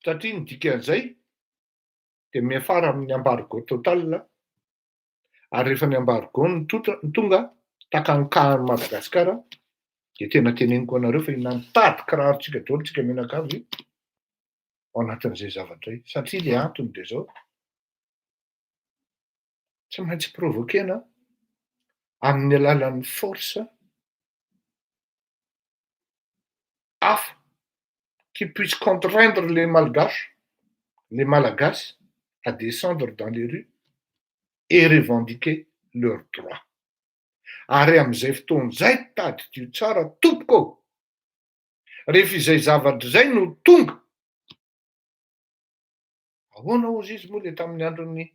Satria ny dikan'izay dia miafara amin'ny embargo total, ary rehefa ny embargo ny tonga takan'ny Madagasikara, dia tena teneniko anareo fa inantady kirarontsika daholo tsika mianakavy ao anatin'izay zavatra izay. Satria ilay antony dia izao, tsy maintsy provoquena amin'ny alalan'ny force hafa qui puisse contraindre les Malagasy à descendre dans les rues et revendiquer leurs droits. Ary amin'izay fotoana izay tadidio tsara tompoko. Rehefa izay zavatra izay no tonga, ahoana ozy izy moa ilay tamin'ny andron'ny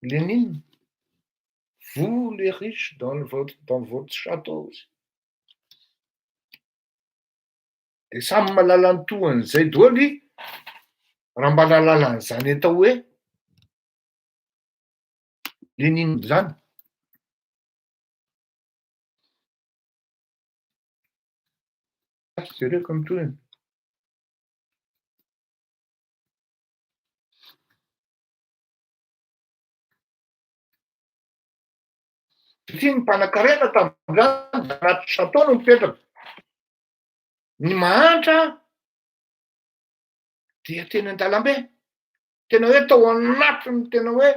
Lénine? Vous les riches dans votre château. Dia samy mahalala ny tohan'izay daholo raha mba nahalala an'izany atao hoe Lénine zany. Sérieux comme tout. Satria ny mpanan-karena tamin'izany anaty château no mipetraka. Ny mahantra dia teny an-dalambe, tena hoe tao anatiny tena hoe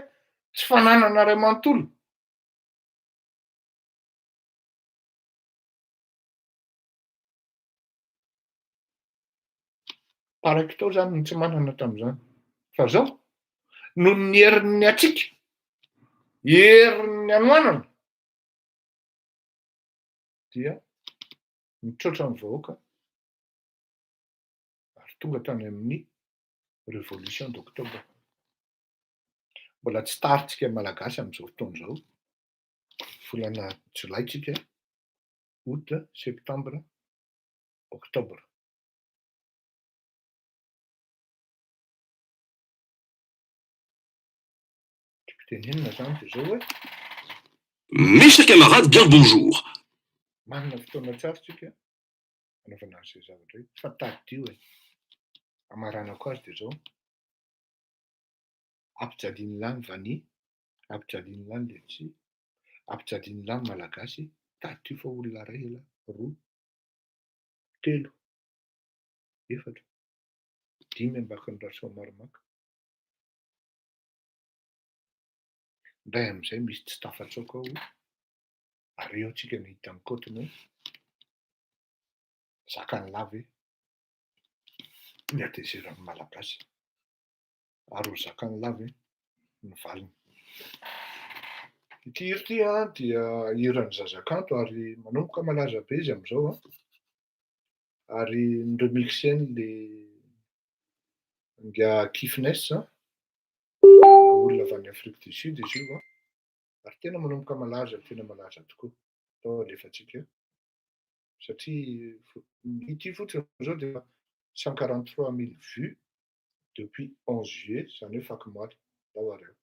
tsy fananana iray manontolo. Paraiky tao zany ny tsy manana tamin'izany. Fa zao, noho ny herin'ny atsika, herin'ny anoanana, dia mitroatra ny vahoaka ary tonga tany amin'ny révolution d'octobre. Mbola tsy taritsika malagasy amin'izao fotoana izao. Volana jolay tsika, août, septembre, octobre. Tenenina zany dia zao hoe Mes chers camarades, bien le bonjour. manana fotoana tsara tsika anaovana an'izay zavatra hoe fa tadidio e. Amaranako azy dia zao ampijaliany lany vany, ampijaliany lany letsia, ampijaliany lany malagasy, tadidio fa olona iray ela, roa, telo, efatra, dimy ambakin'ny rasoa maromaka. Ndray amin'izay misy tsy tafatsaoka ao, ary eo tsika nahita ny kotiny hoe zakany lava ny adeseran'ny malagasy, ary ho zakany lava ny valiny. Ity hira ity dia hiran'ny Zazakanto ary manomboka malaza be izy amin'izao ary niremixeny le nga Kifness olona avy any Afrique du Sud izy io ary tena manomboka malaza tokoa tao alefantsika satria ity fotsiny zao dia 143 000 vues depuis 11 juillet, zany hoe faky moaly tao areo.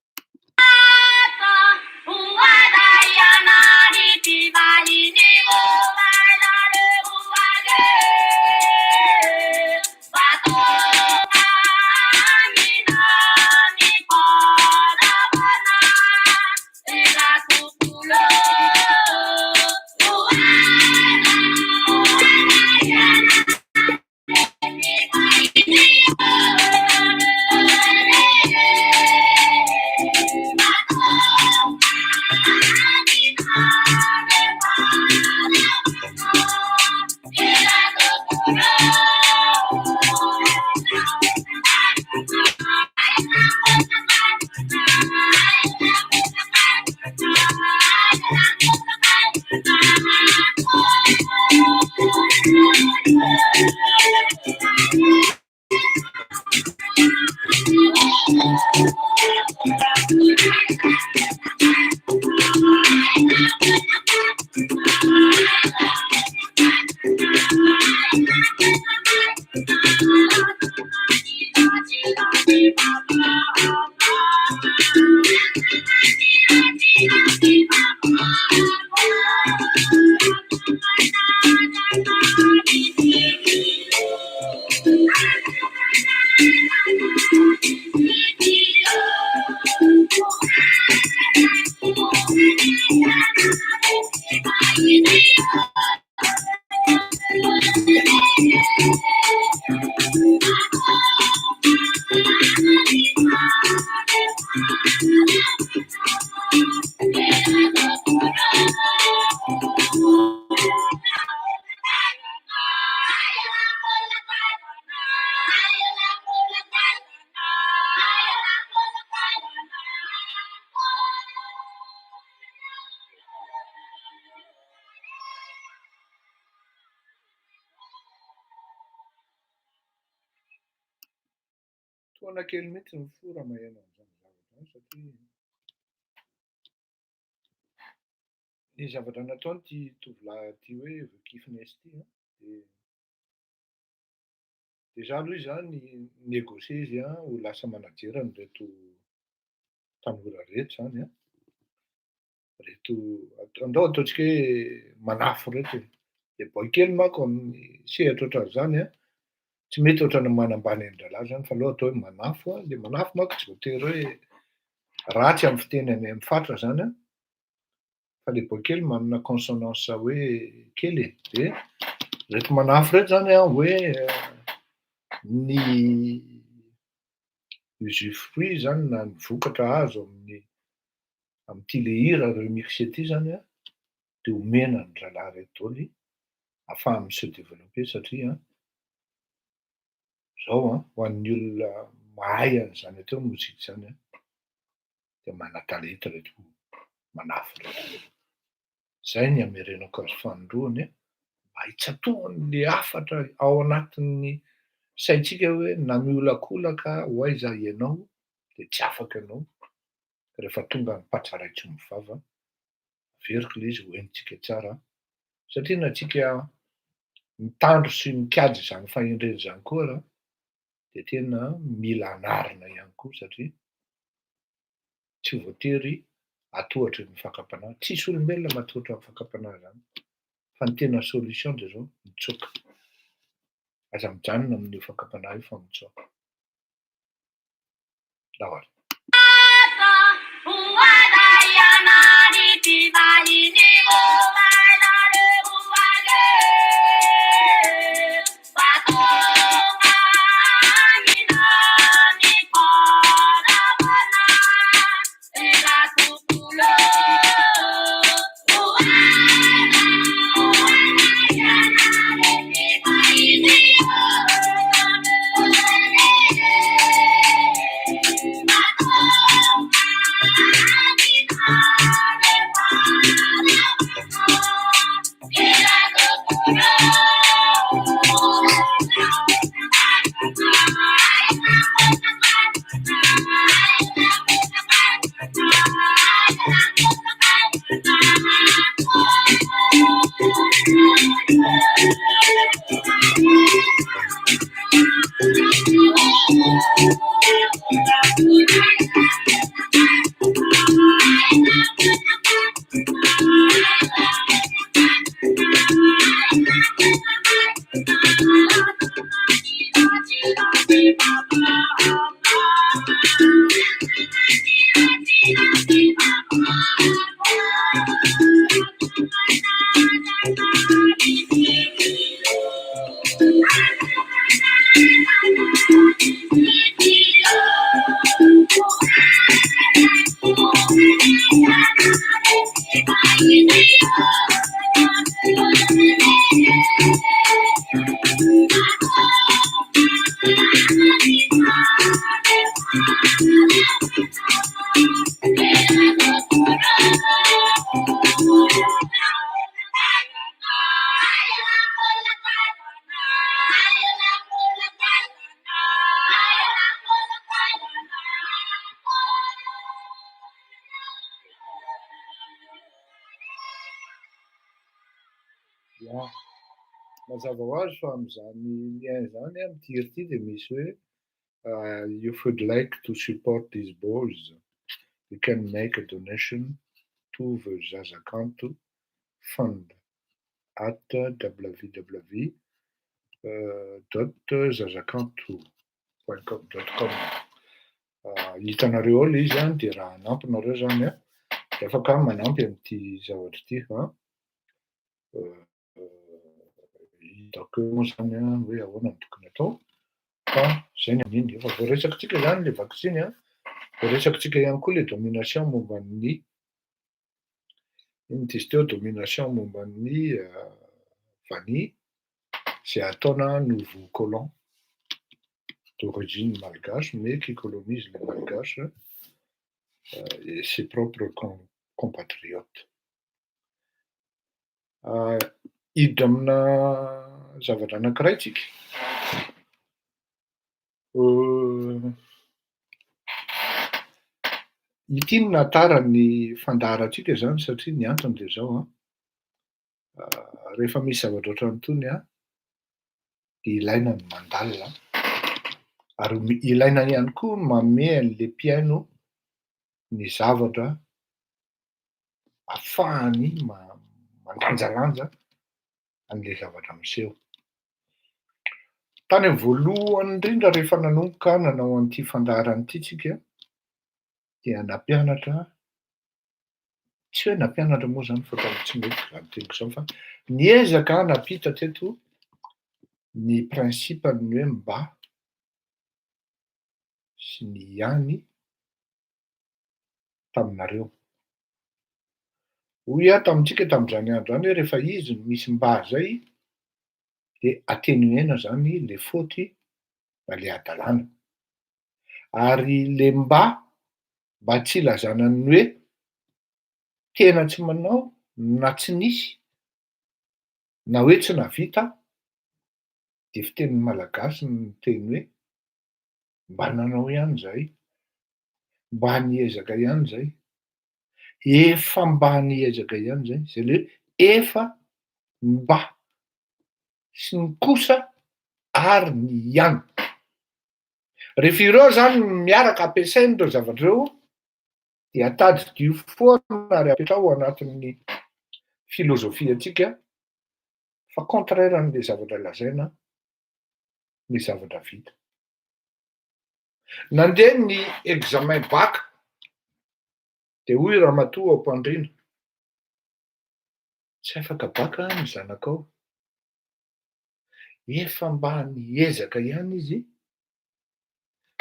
Fotoana kely mihitsy ny fo raha maheno an'izany zavatra satria ny zavatra nataony tovolahy ty hoe Veukifiness ty dia za aloha izany négocier izy ho lasa manajer an'ireto tanora reto zany reto andao ataontsika hoe manafo reto e. Dia boy kely manko amin'ny sehatra ohatran'izany tsy mety ohatrany manambany an-dralahy zany fa aleo atao hoe manafo dia manafo manko tsy voatery hoe ratsy amin'ny fiteny amin'ny fatra zany fa le boy kely manana consonance hoe kely e. Dia reto manafo reto zany hoe ny usufruit zany na ny vokatra azo amin'ity le hira remixé ty zany dia omena ny ralahy reto daholo ahafahany se développer satria zao ho an'ny olona mahay an'izany atao ny mozika zany dia mana-talenta reto manafo reto. Zay ny amerenako azy fanondroany mba hitsatohany le hafatra ao anatin'ny saintsika hoe na miolakolaka ho aiza ianao dia tsy afaka ianao rehefa tonga ny mpatsaraitso mivava averiko le izy ho henontsika tsara satria na tsika mitandro sy mikajy izany fahendreny izany koa raha dia tena mila anarina ihany koa satria tsy voatery atohatra ny fakam-panahy, tsisy olombelona matohatra ny fakam-panahy zany fa ny tena solution dia zao mitsoaka, aza mijanona amin'io fakam-panahy io fa mitsoaka. Daholy. Ia, mazava ho azy fa amin'izany lien zany a am'ty hery ty de misy hoe you would like to support these boys, you can make a donation to the Zazakanto fund at www.zazakanto.com. Hitanareo ao le izy zany de raha anampinareo zany a de afaka manampy am'ty zavatra ty fa hitako eo moa zany a hoe ahoana ny tokony atao fa zay ny amin'iny. Efa voaresakitsika zany le vaksiny a, voaresakitsika ihany koa le domination momban'ny ino ty izy teo domination momban'ny vanille zay ataona nouveau colon d'origine malgache mais qui colonise les malgaches et ses propres compatriotes. Hiditra amina zavatra anankiray tsika. Ity no nahatara ny fandaharatsika zany satria ny antony de zao a, rehefa misy zavatra ohatran'itony a, de ilaina ny mandalina ary ilaina ihany koa manome an'le mpiaino ny zavatra ahafahany mandanjalanja an'le zavatra miseho. Tany amin'ny voalohany indrindra rehefa nanomboka nanao an'ity fandaharan'ity tsika dia nampianatra, tsy hoe nampianatra moa zany fa tena tsy mety zany teniko zany fa niezaka nampita teto ny principe-ny hoe mba sy ny ihany taminareo. Hoy aho tamintsika tamin'izany andro zany hoe rehefa izy no misy mba zay de atténuena zany le faute na le adalàna. Ary le mba tsy ilazana ny hoe tena tsy manao na tsy nisy na hoe tsy navita de fitenin'ny malagasy ny teny hoe mba nanao ihany zay, mba niezaka ihany zay, efa mba niezaka ihany zay, zay le hoe efa mba sy ny kosa ary ny ihany. Rehefa ireo zany miaraka ampiasainy reo zavatr'ireo de atadidio foana ary apetrao ao anatin'ny filozofiatsika fa contraire an'le zavatra lazaina ny zavatra vita. Nandeha ny examen bac de hoy ramatoa ampandrina, tsy afaka bac ny zanakao, efa mba niezaka ihany izy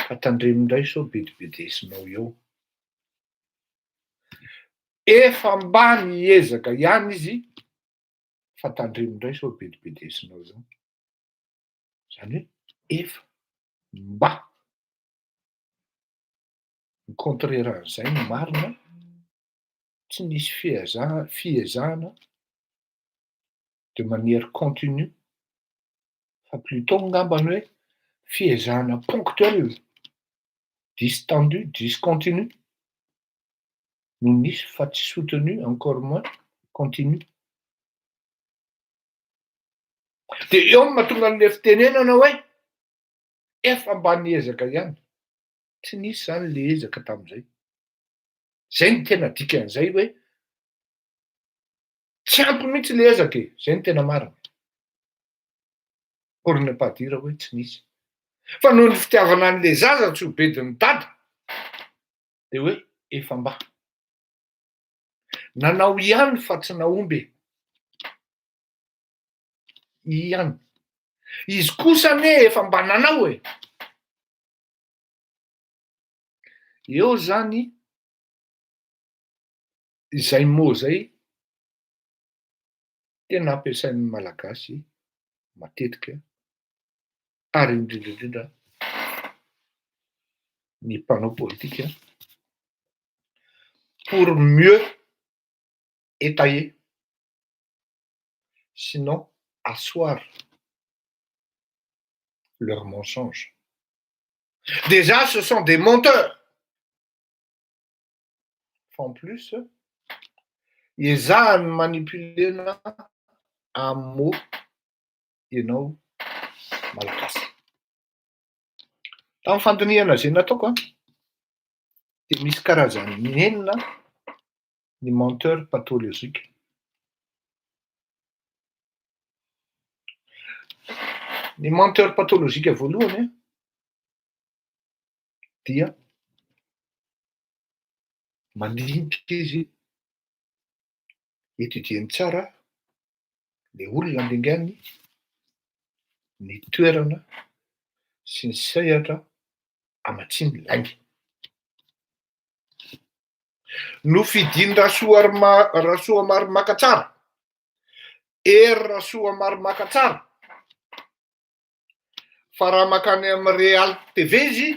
fa tandremindray sao bedibedesinao eo. Efa mba niezaka ihany izy fa tandremindray sao bedibedesinao eo. Zany hoe efa mba ny contraire an'izay ny marina, tsy nisy fiezahana de manière continue fa plutôt ngambany hoe fiezahana ponctuel, distendu, discontinu no nisy fa tsy soutenu, encore moins continu. De eo no mahatonga an'le fitenenana hoe efa mba niezaka ihany, tsy nisy zany le ezaka tam'izay. Zay ny tena dikan'izay hoe tsy ampy mihitsy le ezaka e, zay ny tena marina. Pour ne pas dire hoe tsy nisy. Fa noho ny fitiavana an'le zaza tsy ho bedin'ny dada de hoe efa mba nanao ihany fa tsy naomby ihany izy kosa ne efa mba nanao e eo zany izay mo zay tena ampiasain'ny malagasy matetika ary indrindra ny mpanao politika pour mieux étayer sinon asseoir leurs mensonges. Déjà, ce sont des menteurs. En plus, ils ont manipulé un mot, malagasy. Tamin'ny fandiniana zay nataoko dia misy karazany enina ny menteur pathologique. Ny menteur pathologique voalohany dia mandinika izy étudieny tsara le olona andingany ny toerana sy ny sehatra amatsiny laingy no fidiny rasoa maro maka tsara ery rasoa maro maka tsara fa raha makany amin'ny Real TV izy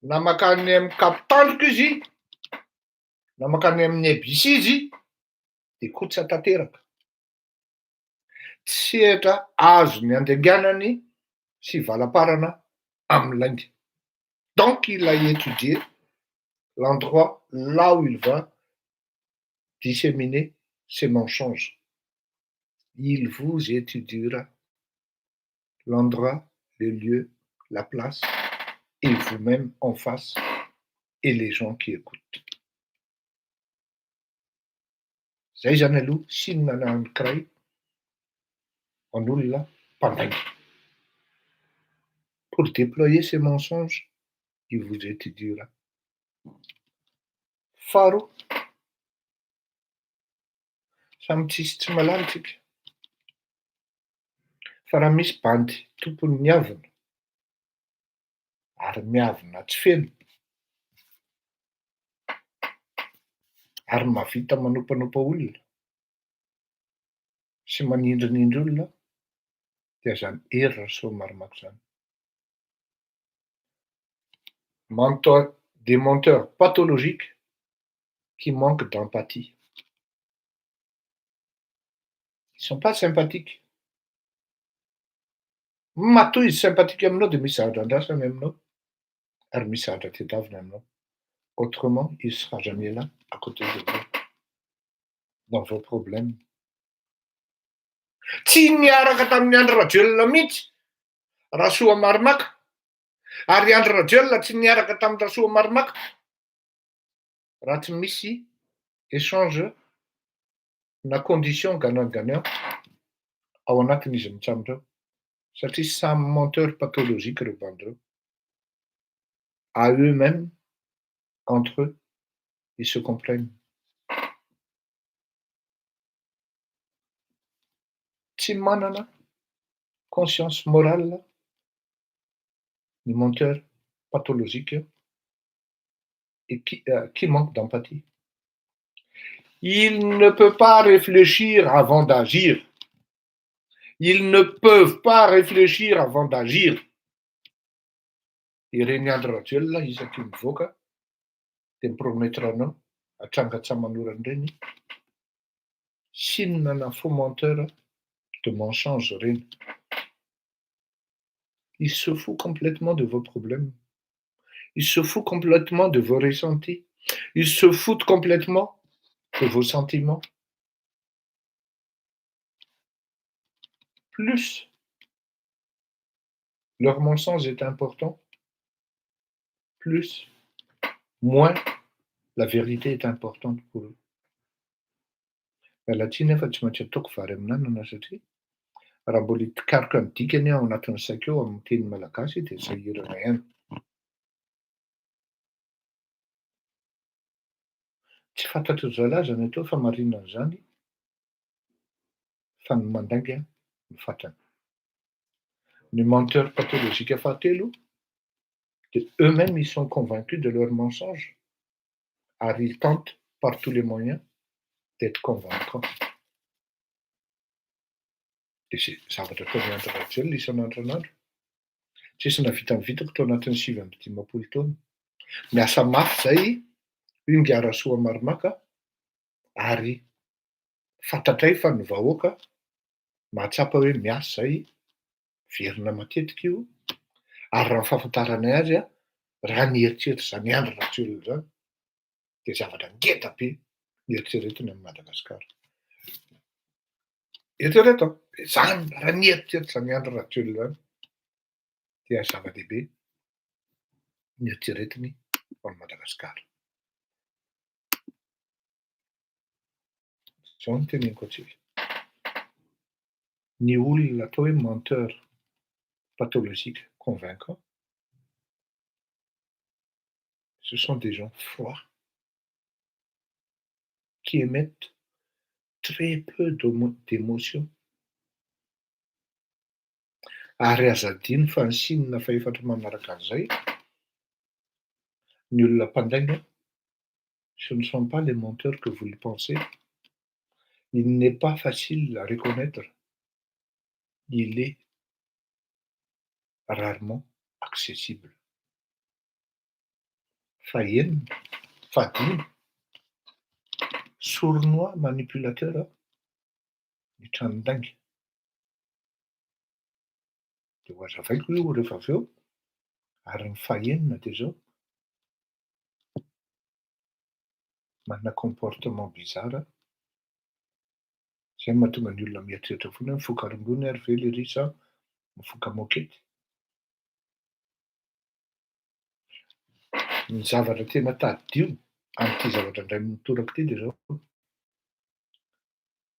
na makany amin'ny Kapitandrika izy na makany amin'ny ABC izy dia kotsa tanteraka tsy sehatra azo ny andenganany sy valaparana amin'ny laingy. Donc il a étudié l'endroit là où il va disséminer ses mensonges. Il vous étudiera l'endroit, le lieu, la place, et vous-même en face, et les gens qui écoutent. Zay zany aloha sinona anankiray en olona mpandainga. Pour déployer ces mensonges, il vous étudiera. Faharoa, samy tsy malala tsika. Fa raha misy bandy tompony miavona ary miavona tsy feno ary mahavita manompanopa olona sy manindrinindry olona dia zany ery rasoa maromako zany. Des menteurs pathologiques qui manquent d'empathie. Ils ne sont pas sympathiques. Matoa izy sympathique aminao dia misy zavatra andrasany aminao ary misy zavatra tadiavina aminao. Autrement, il ne sera jamais là à côté de vous dans vos problèmes. Tsy niaraka tamin'ny Andry Rajoelina mihitsy Rasoa Marimaka ary Andry Rajoelina tsy niaraka tamin'ny Rasoa Marimaka raha tsy misy échange na condition gagnant-gagnant ao anatin'izy mitsambotra satria samy menteur pathologique ireo bandreo. À eux-mêmes, entre eux, ils se comprennent. Tsy manana conscience morale ny menteur pathologique et qui manque d'empathie. Il ne peut pas réfléchir avant d'agir. Ils ne peuvent pas réfléchir avant d'agir. Ireny Andry Rajoelina isaky mivoaka dia miprometranao atrangatsaman'orany ireny sinona na faux menteur de mensonge reny. Il se fout complètement de vos problèmes. Il se fout complètement de vos ressentis. Il se fout complètement de vos sentiments. Plus leur mensonge est important, plus, moins la vérité est importante pour eux. Miala tsiny fa tsy maintsy ataoko vary amin'anana satria raha mbola hikaroka ny dikany ao anatin'ny saiko eo amin'ny teny malagasy dia sahirana ihany. Tsy fantatry zalaza ny atao fa marina an'izany fa ny mandainga ny fatrany. Les menteurs pathologiques fahatelo, eux-mêmes ils sont convaincus de leur mensonge, ary ils tentent par tous les moyens d'être convaincants. Dia zay zavatra ataon'ny Andry Rajoelina isan'andronandro. Tsisy navita vitako tao anatin'ny 7-10 taona. Miasa mafy zay, inga Rasoa Marimaka, ary fantatray fa ny vahoaka mahatsapa hoe miasa zay, verina matetika io, ary raha ny fahafantaranay azy a, raha ny eritseritra zany Andry Rajoelina zany dia zavatra ngeda be eritreretiny amin'ny Madagasikara. Eritrereto zany raha ny eritseritra zany Andry Rajoelina zany dia zava-dehibe ny eritreretiny ao Madagasikara. Zao no teneniko atsika. Ny olona atao hoe menteur pathologique convaincant, ce sont des gens froids qui émettent très peu d'émotions. Ary azadiny fa ny sinina faefatra manaraka an'izay, ny olona mpandainga, ce ne sont pas les menteurs que vous le pensez. Il n'est pas facile à reconnaître. Il est rarement accessible. Fahenina, fadimy, sournois, manipulateur, ny tranondainga. Dia ho hazavaiko io rehefa avy eo, ary ny fahenina dia zao, manana comportement bizarre, zay mahatonga ny olona mieritreritra foana hoe mifoka rongony ary ve le ry sa mifoka mokety. Ny zavatra tena taddio amin'ity zavatra indray mitoraka ity dia zao,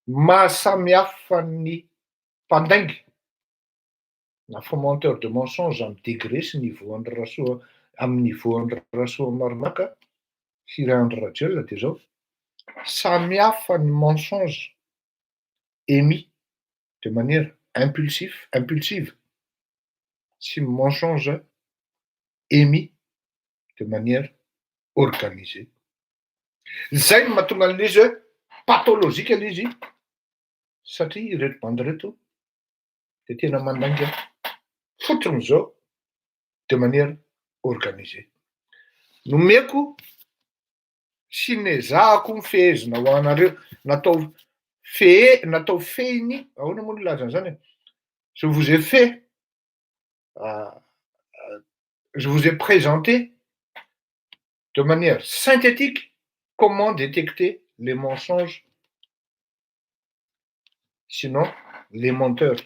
mahasamihafa ny mpandainga na fomenteur de mensonge amin'ny degré sy niveau Andry Rasoa, amin'ny niveau Andry Rasoa Marimaka sy Andry Rajoelina dia zao, samihafa ny mensonge émis de manière impulsive sy mensonge émis de manière organisée. Zay no mahatonga an'izy hoe pathologika ilay izy, satria ireto bandy reto dia tena mandainga fotony zao de manière organisée. Nomeko sy nezahako ny fehezina ho anareo, natao fehiny, ahoana moa no ilaza an'izany e? Je vous ai présenté de manière synthétique comment détecter les mensonges, sinon les menteurs.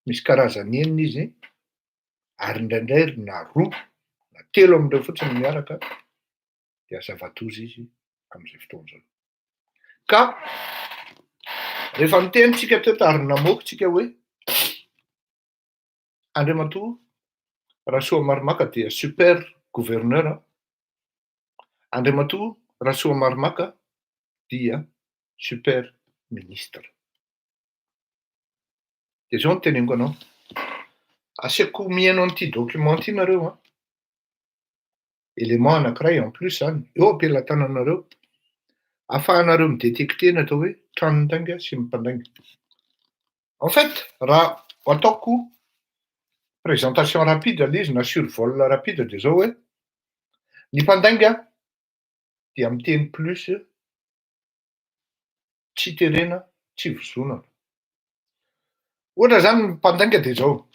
Misy karazany enina izy, ary indraindray na roa na telo amin'ireo fotsiny miaraka dia zava-doza izy amin'izay fotoana izao. Ka rehefa mitenitsika teto ary namoakontsika hoe Andriamatoa Rasoa Marimaka dia super gouverneur, Andriamatoa Rasoa Marimaka dia super ministre. Dia zao no teneniko anao, asiako mihaino an'ity document ity nareo a, élément anankiray en plus zany, eo ampelantananareo, ahafahanareo midétecter ny atao hoe tranondainga sy ny mpandainga. En fait, raha ataoko présentation rapide l'izy na survol rapide dia zao hoe, ny mpandainga dia miteny plus tsy terena, tsy vozonana. Ohatra zany ny mpandainga dia zao,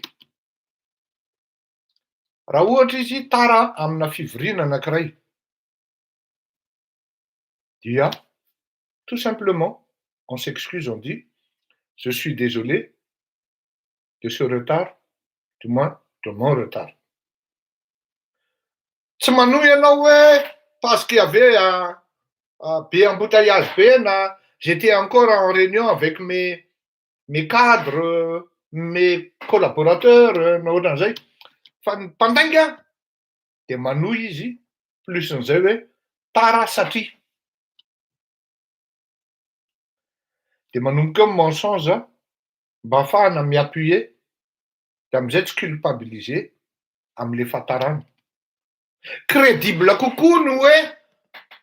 raha ohatra izy tara amina fivoriana anankiray, dia tout simplement, on s'excuse, on dit, je suis désolé de ce retard, du moins de mon retard. Tsy manohy ianao hoe parce qu'il y avait un be embouteillage be na j'étais encore en réunion avec mes cadres, mes collaborateurs, na ohatran'izay. Fa ny mpandainga dia manohy izy plus n'izay hoe tara satria. Dia manomboka amin'ny mensonge mba ahafahana miappuyer dia amin'izay tsy culpabiliser amin'ilay fahatarana. Crédible kokoa no hoe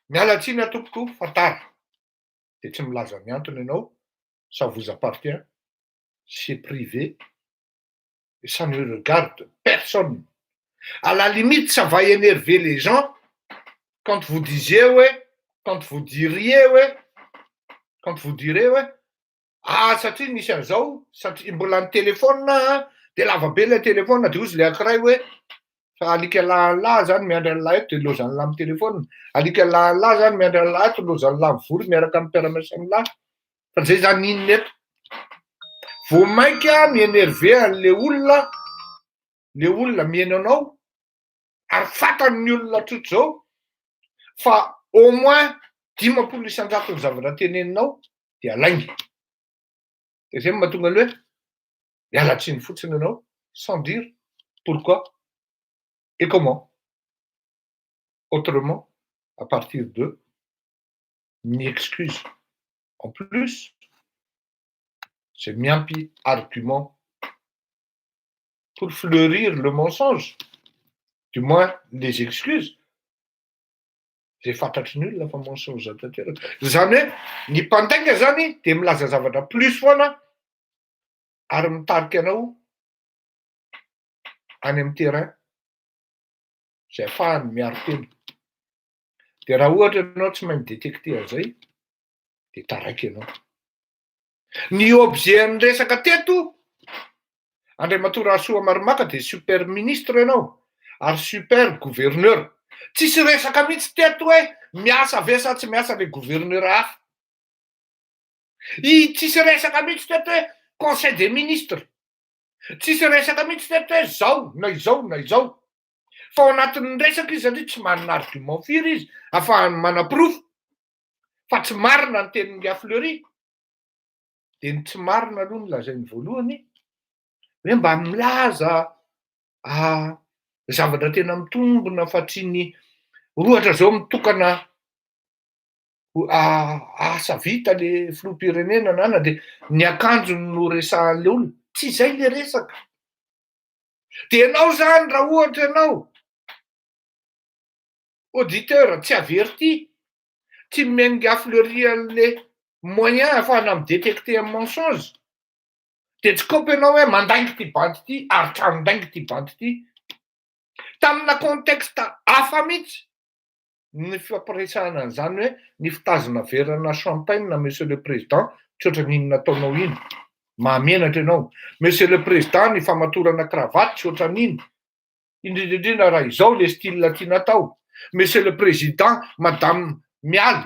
mialatsiny tompoko fatara. Dia tsy milaza miantona ianao, ça vous appartient, c'est privé, et ça ne regarde personne. À la limite, ça va énerver les gens quand vous disiez, ouais, quand vous diriez, ouais, quand vous direz, ouais, ah, satria nisy an'izao, satria mbola ny telefona, dia lava be ilay telefona, dia ozy ilay ankiray hoe, fa alika lahy zany miandry an'lahy eto dia lozany lahy amin'ny telefona. Alika lahy zany miandry an'lahy eto, lozany lahy mivory miaraka amin'ny mpiara-miasa amin'lahy. Fa zay zany inona eto? Vao mainka mienerve an'ilay olona mihaino anao, ary fantany ny olona tsotra izao fa au moins 10 isan-jato ny zavatra teneninao dia alainy. Dia zay mahatonga ny hoe mialatsiny fotsiny ianao sans dire pourquoi et comment. Autrement, à partir de mi-excuse. En plus, c'est miampy argument pour fleurir le mensonge. Du moins, les excuses. Zay fantatry ny olona fa mensonge tanteraka. Zany hoe, ny mpandainga zany dia milaza zavatra plus foana ary mitarika anao any amin'ny terrain zay ahafahany miaro tena. Dia raha ohatra ianao tsy mahay midétecter an'izay, dia taraiky ianao. Ny objet ny resaka teto, Andriamatoa Rasoa Marimaka dia super ministre ianao, ary super gouverneur. Tsisy resaka mihitsy teto hoe miasa ve sa tsy miasa ilay gouverneur hafa. Tsisy resaka mihitsy teto hoe conseil des ministres. Tsisy resaka mihitsy teto hoe izao na izao na izao. Fa ao anatin'ny resaka izy satria tsy manana argument firy izy, ahafahany manaprofo fa tsy marina ny tenin'ny Fleury. Dia ny tsy marina aloha no lazainy voalohany hoe mba milaza zavatra tena mitombona fa tsy ny ohatra zao mitokana asa vita le filoham-pirenena na dia ny akanjo no resahan'ilay olona. Tsy izay le resaka. Dia ianao zany raha ohatra ianao auditeur tsy averti, tsy miainga Fleury an'ilay moyen ahafahana midétecter amin'ny mensonge, dia tsy kopy ianao hoe mandaingy ty bandy ty ary tranondaingy ty bandy ty. Tamina contexte hafa mihitsy ny fampiresahana an'izany hoe ny fitazona verana champagne monsieur le président, tsy ohatry ny inona ataonao iny. Mahamenatra ianao. Monsieur le président, ny famatorana cravatte tsy ohatry n'iny. Indrindrindrindra raha izao le style tiana atao. Monsieur le président, madame mialy.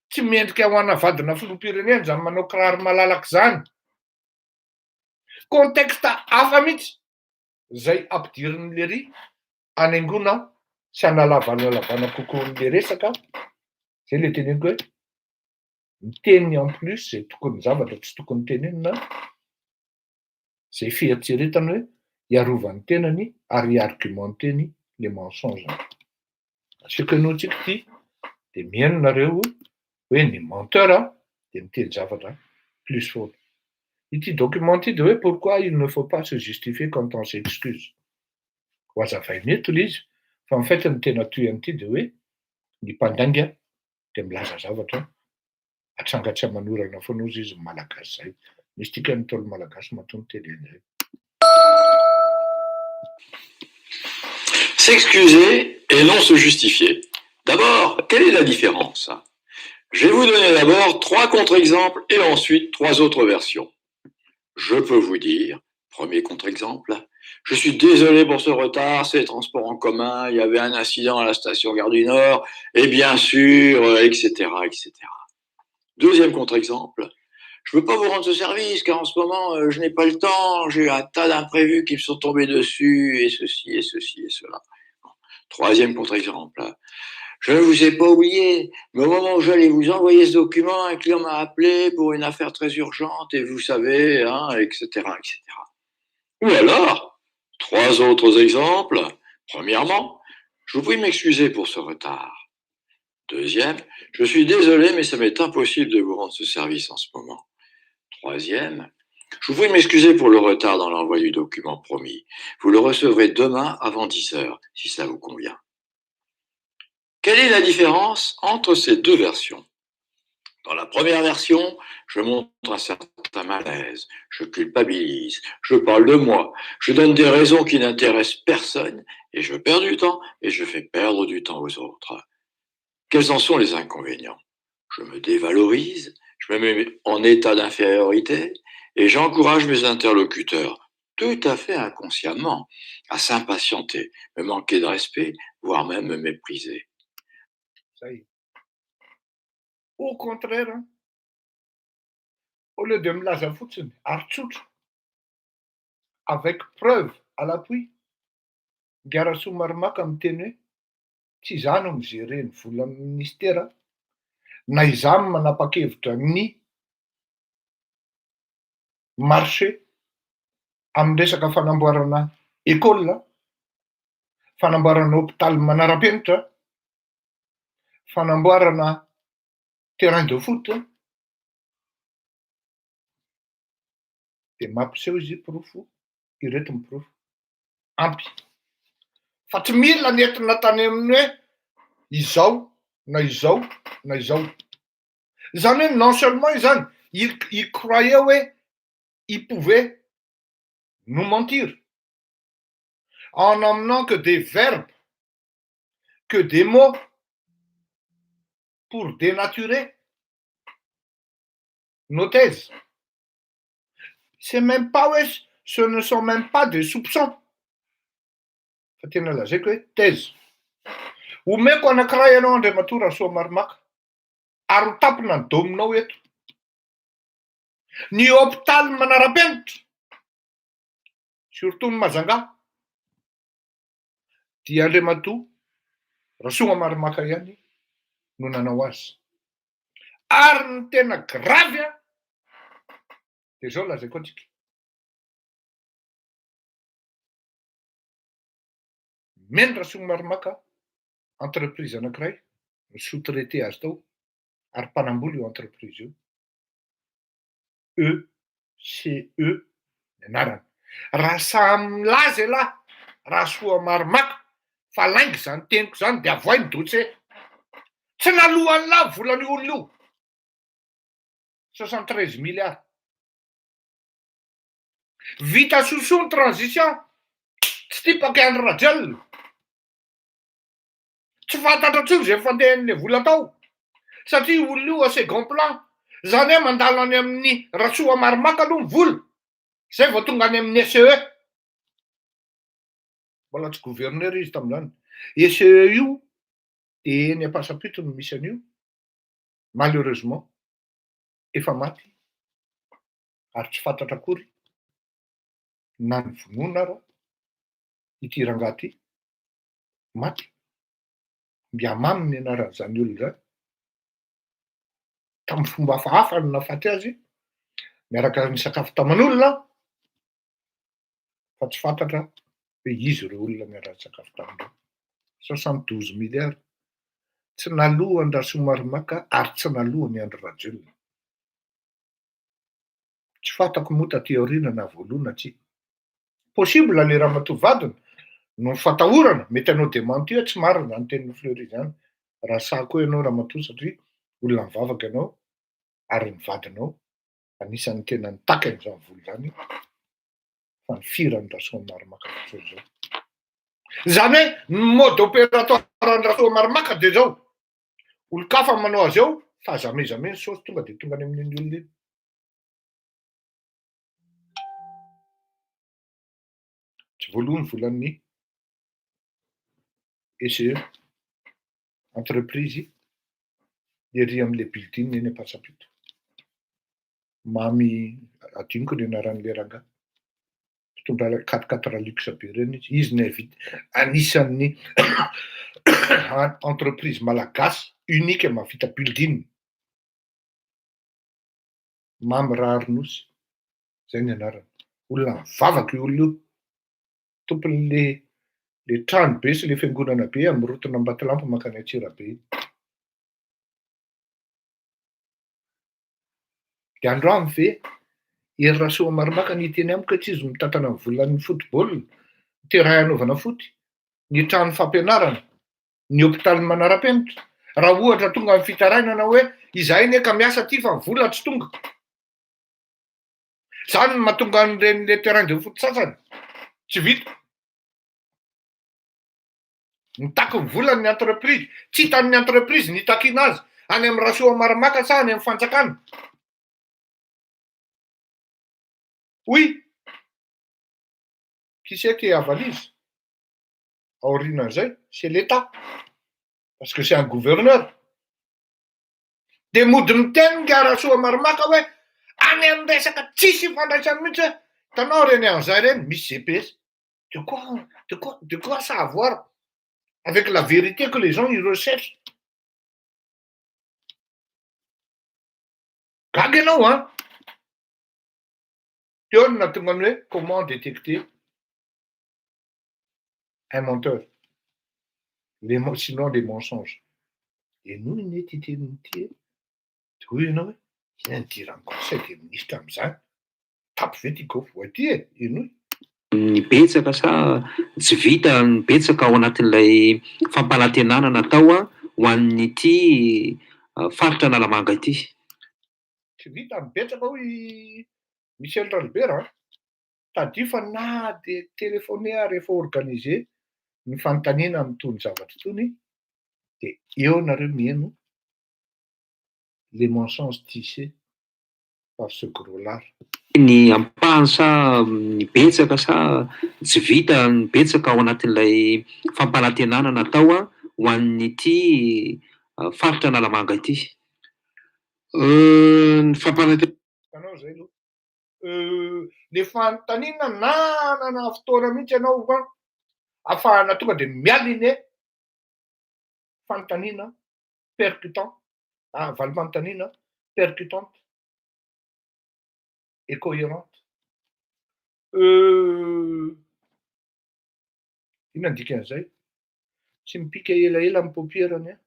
Tsy miendrika ho ana vadina filoham-pirenena zany manao kiraro malalaka zany. Contexte hafa mihitsy zay ampidiriny Lery hanaingona sy hanalavanana kokoa n'ilay resaka. Zay le teneniko hoe miteny en plus zay tokony zavatra tsy tokony tenenina, zay fieritseretana hoe hiarovany tenany ary hiargumenteny le mensonge. Asiko ianao tsika ity dia mihaino nareo hoe ny menteur dia miteny zavatra plus foana. Ity document ity dia hoe pourquoi il ne faut pas se justifier quand on s'excuse. Ho azavainy eto ilay izy fa ny fait ny tena toy an'ity dia hoe ny mpandainga dia milaza zavatra atsangatsy amanorana foana ozy izy malagasy zay. Misy tika ny tolo malagasy maton'ny teny an'izay. S'excuser et non se justifier. D'abord, quelle est la différence? Je vais vous donner d'abord 3 contre-exemples et ensuite 3 autres versions. Je peux vous dire, premier contre-exemple, je suis désolé pour ce retard, c'est les transports en commun, il y avait un incident à la station Gare du Nord, et bien sûr, etc., etc. Deuxième contre-exemple, je ne veux pas vous rendre ce service car en ce moment, je n'ai pas le temps, j'ai un tas d'imprévus qui me sont tombés dessus, et ceci, et ceci, et cela. Troisième contre-exemple, je ne vous ai pas oublié, mais au moment où j'allais vous envoyer ce document, un client m'a appelé pour une affaire très urgente, et vous savez, hein, etc., etc. Ou alors, 3 autres exemples. Premièrement, je vous prie de m'excuser pour ce retard. Deuxième, je suis désolé, mais ça m'est impossible de vous rendre ce service en ce moment. Troisième, je vous prie de m'excuser pour le retard dans l'envoi du document promis. Vous le recevrez demain avant 10 heures, si ça vous convient. Quelle est la différence entre ces deux versions? Dans la première version, je montre un certain malaise, je culpabilise, je parle de moi, je donne des raisons qui n'intéressent personne, et je perds du temps, et je fais perdre du temps aux autres. Quels en sont les inconvénients? Je me dévalorise, je me mets en état d'infériorité, et j'encourage mes interlocuteurs, tout à fait inconsciemment, à s'impatienter, me manquer de respect, voire même me mépriser. Ça y est. Au contraire, hein, au lieu de me la foutre, avec preuve à l'appui, Garasu Marmaka miteny hoe tsy izaho no migerer ny vola amin'ny ministera, na izaho no manapa-kevitra amin'ny marché amin'ny resaka fanamboarana école, fanamboarana hôpitaly manara-penitra, fanamboarana terrain de foot, dia mampiseho izy pirofo, ireto mipirofo. Ampy. Fa tsy mila nentina tany amin'ny hoe izao, na izao, na izao. Zany hoe non seulement izany, il croyait hoe il pouvait nous mentir en n'emmenant que des verbes, que des mots pour dénaturer nos thèses. C'est même pas, ce ne sont même pas des soupçons. Fa tena lazaiko hoe thèse. Omeko anankiray ianao Andriamatoa Rasoa Marimaka, ary ho tapina ny dominao eto. Ny hôpitaly manara-penitra, surtout ny Majanga, dia Andriamatoa Rasoa Marimaka ihany no nanao azy. Ary ny tena gravy dia zao lazaiko antsika. Mena Rasoa Marimaka, entreprise anankiray, sous-traité azy tao, ary mpanamboly io entreprise io. ECE ny anarany. Raha samy milaza lahy Rasoa Marimaka fa laingy zany teniko zany dia avoiny doce. Tsy nalohany lahy volan'io olona io. 73 milliards. Vita sosoa ny transition, tsy tipaka Andry Rajoelina. Tsy fantatra intsony izay fandehan'ilay vola tao. Satria olona io a second plan. Zany hoe mandalo any amin'ny Rasoa Marimaka aloha ny vola. Zay vao tonga any amin'ny ECE. Mbola tsy gouverneur izy tamin'izany. ECE io dia eny Ampasapito no misy an'io. Malheureusement, efa maty. Ary tsy fantatra akory na ny vonoina ara ity rangahy ity maty. Mbiamamy ny anaran'izany olona zany. Tamin'ny fomba hafahafa no nahafaty azy, miaraka nisakafo taman'olona, fa tsy fantatra hoe izy ireo olona miara-nisakafo tamin'ireo. 72 milliards. Tsy nalohany Rasoa Marimaka ary tsy nalohany Andry Rajoelina. Tsy fantako moa taty aoriana na voalohana tsy. Possible le ramatoa vadiny no fatahorana, mety anao démenti tsy marina ny tenin'ny Fleury zany. Raha sahako ianao ramatoa satria olona mivavaka ianao ary ny vadinao anisan'ny tena nitaka an'izany vola zany fa ny firany Rasoa Marimaka zao. Zany hoe ny mode opératoire ny Rasoa Marimaka dia zao. Olon-kafa manao azy eo fa zamezame ny saosy tonga dia tonga any amin'iny olona iny. Tsy voalohany volan'ny ECE, entreprise ery amin'ilay building eny Ampasapito. Mamy adinoko ny anaran'ilay rangahy. Mpitondra 4x4 luxe be ireny izy. Izy ny anisan'ny entreprise malagasy unique mahavita building. Mamy Raharnosy. Zay ny anarany. Olona mivavaka io olona io. Tompon'le trano be sy le fiangonana be amin'ny rotona Ambatolampy mankany Antsirabe. Dia androany ve ery Rasoa Marimaka niteny amiko tsy izy mitantana ny volan'ny football, terrain anaovana foty, ny trano fampianarana, ny hôpitaly manara-penitra. Raha ohatra tonga amin'ny fitarainana hoe izahay ne ka miasa aty fa ny vola tsy tonga. Zany no mahatonga an'ireny terrain de foot sasany tsy vita. Mitaky ny volany ny entreprise, tsy hitan'ny entreprise ny hitakiana azy any amin'ny Rasoa Marimaka sa any amin'ny fanjakana. Oui, qui c'est qui avalise? Aorianan'izay, c'est l'État. Parce que c'est un gouverneur. Dia mody miteny nga Rasoa Marimaka hoe any amin'ny resaka tsisy fandraisany mihitsy hoe hitanao reny an'izay reny misy GPS. De quoi ça a à voir avec la vérité que les gens ils recherchent? Gaga ianao, hein? Teo no nahatonga ny hoe comment détecter un menteur, sinon les mensonges. Ianao ine ty teniny ty, dia hoy ianao hoe ina ny dirany conseil dia ministre amin'izany, tapy ve ty gaufre voaty e, inoy. Ny betsaka sa tsy vita ny betsaka ao anatin'ilay fampalantenana natao ho an'ity faritra Analamanga ity. Tsy vita ny betsaka hoy Michel Tralbert, tadifa na dia téléphoner rehefa organiser ny fanontaniana amin'itony zavatra itony, dia eo nareo mihaino les mensonges tissés par ce gros-lard. Ny ampahany sa ny betsaka sa tsy vita ny betsaka ao anatin'ilay fampalantenana natao ho an'ity faritra Analamanga ity. Ny fampalantenana Itanao zay aloha. Le fanontaniana nanana fotoana mihitsy ianao ahafahana tonga dia miala ine fanontaniana percutant, valim-panontaniana percutante et cohérente. Inona ny dikan'izay? Tsy mipika elaela amin'ny paupierany a.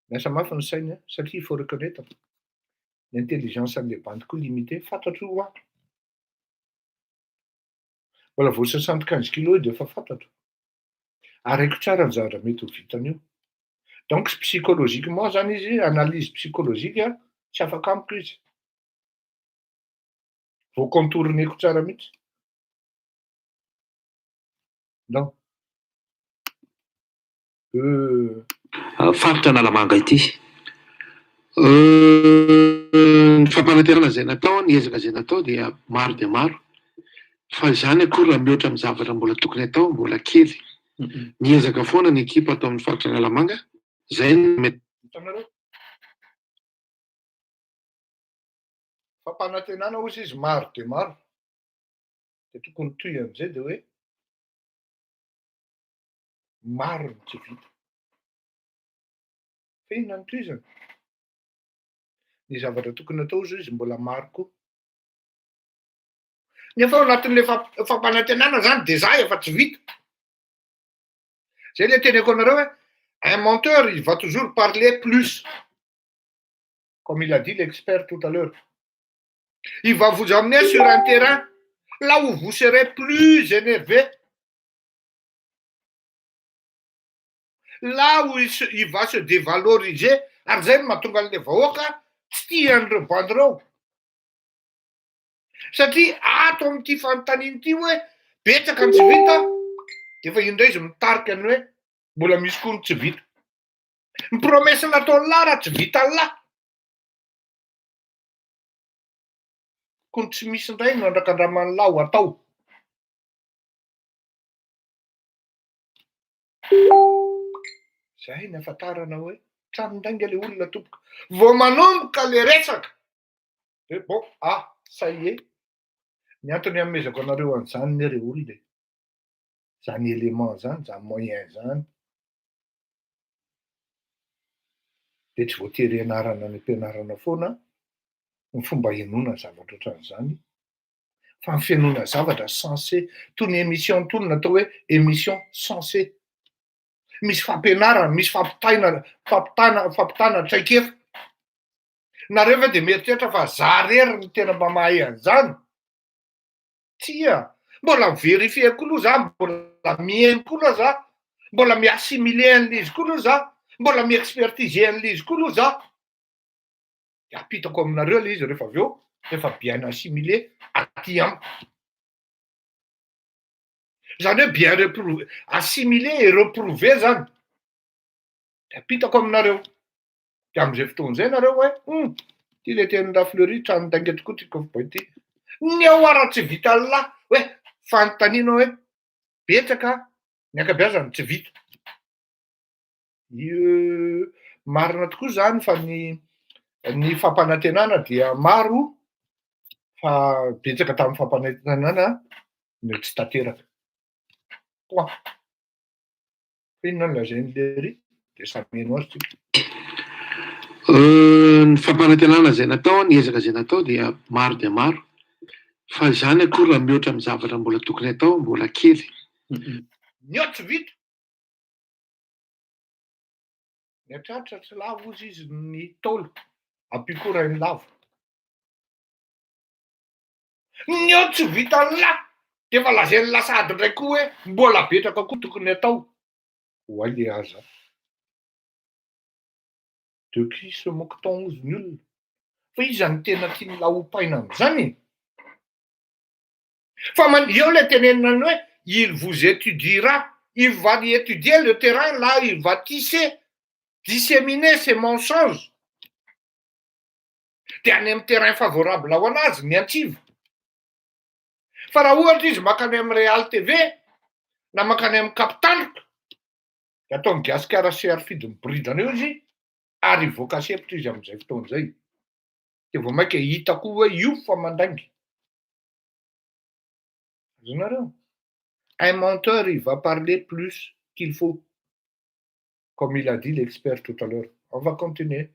Miasa mafy ny sainy a, satria il faut reconnaître l'intelligence an'ilay bandy koa limité, fantatro io a. Mbola vao 75 kilos dia efa fantatro. Araiko tsara ny zavatra mety ho vitan'io. Donc psychologiquement zany izy, analyse psychologique tsy afaka amiko izy. Vao contourneko tsara mihitsy. Non. Faritra Analamanga ity. Ny fampalantenana zay natao, ny ezaka zay natao dia maro. Fa izany akory raha mihoatra amin'ny zavatra mbola tokony atao, mbola kely. Ny ezaka foana ny ekipa atao amin'ny faritra Analamanga, zay mety. Hitanareo? Fampanantenana hozy izy maro dia maro. Dia tokony toy amin'izay dia hoe maro ny tsy vita. Fa inona ny toizany? Ny zavatra tokony atao izy izy mbola maro koa. Nefa ao anatin'ilay fampanantenana zany dia zay efa tsy vita. Zay le teneko anareo hoe un menteur il va toujours parler plus. Comme il a dit l'expert tout à l'heure. Il va vous amener sur un terrain là où vous serez plus énervé. Là où il va se dévaloriser. Ary zay mahatonga an'ilay vahoaka tsy tia an'ireo banderao. Satria ato amin'ity fanontaniana ity hoe betsaka ny tsy vita, dia efa indray izy mitarika ny hoe mbola misy koa ny tsy vita. Ny promesse nataon'ny lahy raha tsy vita ny lahy. Koa ny tsy misy indray no andrakan-draman'ny lahy ho atao. Zay ny ahafantarana hoe tranondainga ilay olona tompoka. Vao manomboka ilay resaka. Bon, ça y est. Ny antony hamezako anareo an'izany ny re olona. Zany élément zany, zany moyen zany. Dia tsy voatery ianarana ny ampianarana foana ny fomba hiainona zavatra ohatran'izany. Fa ny fiainona zavatra sensé. Toy ny émission tony natao hoe émission sensé. Misy fampianarana, misy fampitana traikefa. Nareo fa dia mieritreritra fa za rery no tena mba mahay an'izany. Tsia, mbola miverifier koa aloha za, mbola mihaino koa aloha za, mbola mi-assimiler an'ilay izy koa aloha za, mbola mi-expertiser an'ilay izy koa aloha za. Dia apitako aminareo ilay izy rehefa avy eo, rehefa bien assimilé aty amiko. Zany hoe bien reprouvé, assimilé et reprouvé zany. Dia apitako aminareo. Dia amin'izay fotoana izay nareo hoe ty le teny Lafleury trano tainga tokoa ty Kofoboy ty. Ny ao ara tsy vita lahy hoe fanontaniana hoe betsaka ny ankabeazany tsy vita. Marina tokoa zany fa ny fampanantenana dia maro fa betsaka tamin'ny fampanantenana mety tsy tanteraka. Koa. Inona no lazain'ny Lery dia samy haino azy tsika. Ny fampanantenana izay natao, ny ezaka izay natao dia maro. Fa izany akory raha mihoatra amin'ny zavatra mbola tokony atao, mbola kely. Ny ao tsy vita. Miatratra tsy lavo ozy izy ny taolo, ampikorainy lavo. Ny ao tsy vita lahy, dia efa lazainy lasady indray koa hoe mbola betaka koa tokony atao. Hoay le aza. De qui se moque-t-on ozy ny olona? Fa izy any tena tiany lahopaina amin'izany. Fa eo le tenenina hoe il vous étudiera, il va étudier le terrain là, il va disséminer ses mensonges. Dia any amin'ny terrain favorable ho anazy ny antsiva. Fa raha ohatra izy makany amin'ny Real TV na makany amin'ny Kapitandroka, dia ataony gasikara sy arifidiny boridana eo izy ary hivoaka sepitra izy amin'izay fotoana izay. Dia vao mainka hita koa hoe io fa mandainga. Azonareo? Un menteur, il va parler plus qu'il faut. Comme il a dit l'expert tout à l'heure. On va continuer.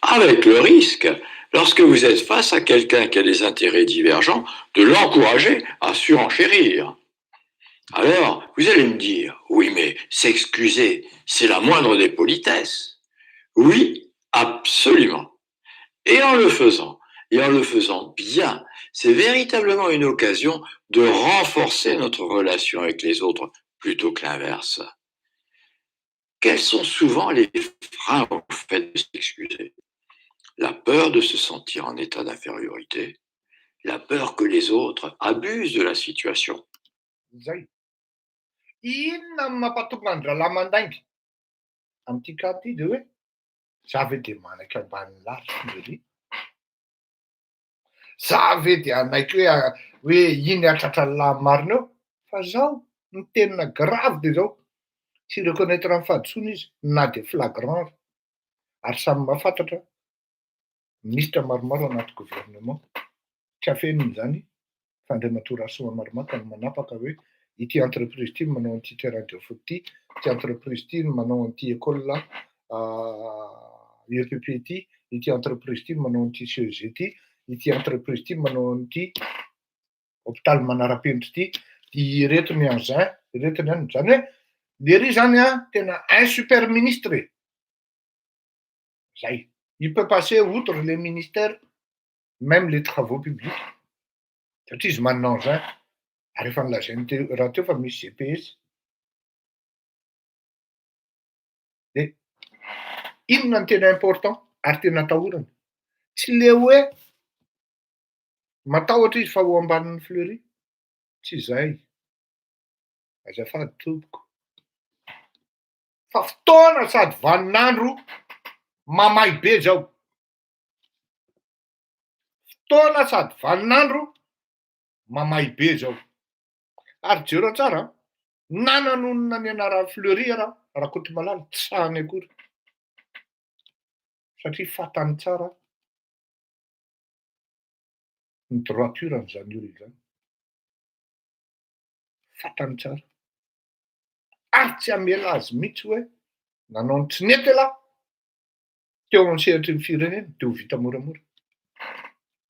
Avec le risque, lorsque vous êtes face à quelqu'un qui a des intérêts divergents, de l'encourager à surenchérir. Alors, vous allez me dire, oui, mais s'excuser, c'est la moindre des politesses. Oui, absolument. Et en le faisant bien, c'est véritablement une occasion de renforcer notre relation avec les autres plutôt que l'inverse. Quels sont souvent les freins au fait de s'excuser? La peur de se sentir en état d'infériorité, la peur que les autres abusent de la situation. Zay. Inona no mampatonga an-dralahy mandainga amin'ity cas ty dia hoe za ve dia manaiky ambany lasitra Lery. Za ve dia anaiky hoe iny atratra ny lahy marina eo. Fa zao ny tenina grave dia zao tsy reconnaître amin'ny fahadisoana izy na dia flagrant ary samy mahafantatra ministra maromaro anaty gouvernement tsy hafenony izany fandriamato rasoa maromaro no manapaka hoe ity entreprise ity manao an'ity terrain de foot ity entreprise ity manao an'ity école UEPP ity entreprise ity manao an'ity CEG ity entreprise ity manao an'ity hôpital manara-penitra ity iretony an'izany iretony any. Zany hoe Lery zany tena un super ministre. Zay. Il peut passer outre les ministères, même les travaux publics. Satria izy manana an'izany. Ary efa nilazainy raha teo fa misy GPS. Dia inona no tena important ary tena atahorana? Tsy le hoe matahotra izy fa ho ambanin'ny Fleury. Tsy izay. Azafady tompoko. Fa fotoana sady vaninandro mamay be zao. Fotoana sady vaninandro mamay be zao. Ary jereo tsara, nananonona ny anarany Fleury raha Kotomalala tsy sahany akory. Satria fantany tsara ny droiture an'izany olona izany. Fantany tsara. Ary tsy hamela azy mihitsy hoe nanao ny tsy nety lahy teo amin'ny sehatry ny firenena dia ho vita moramora.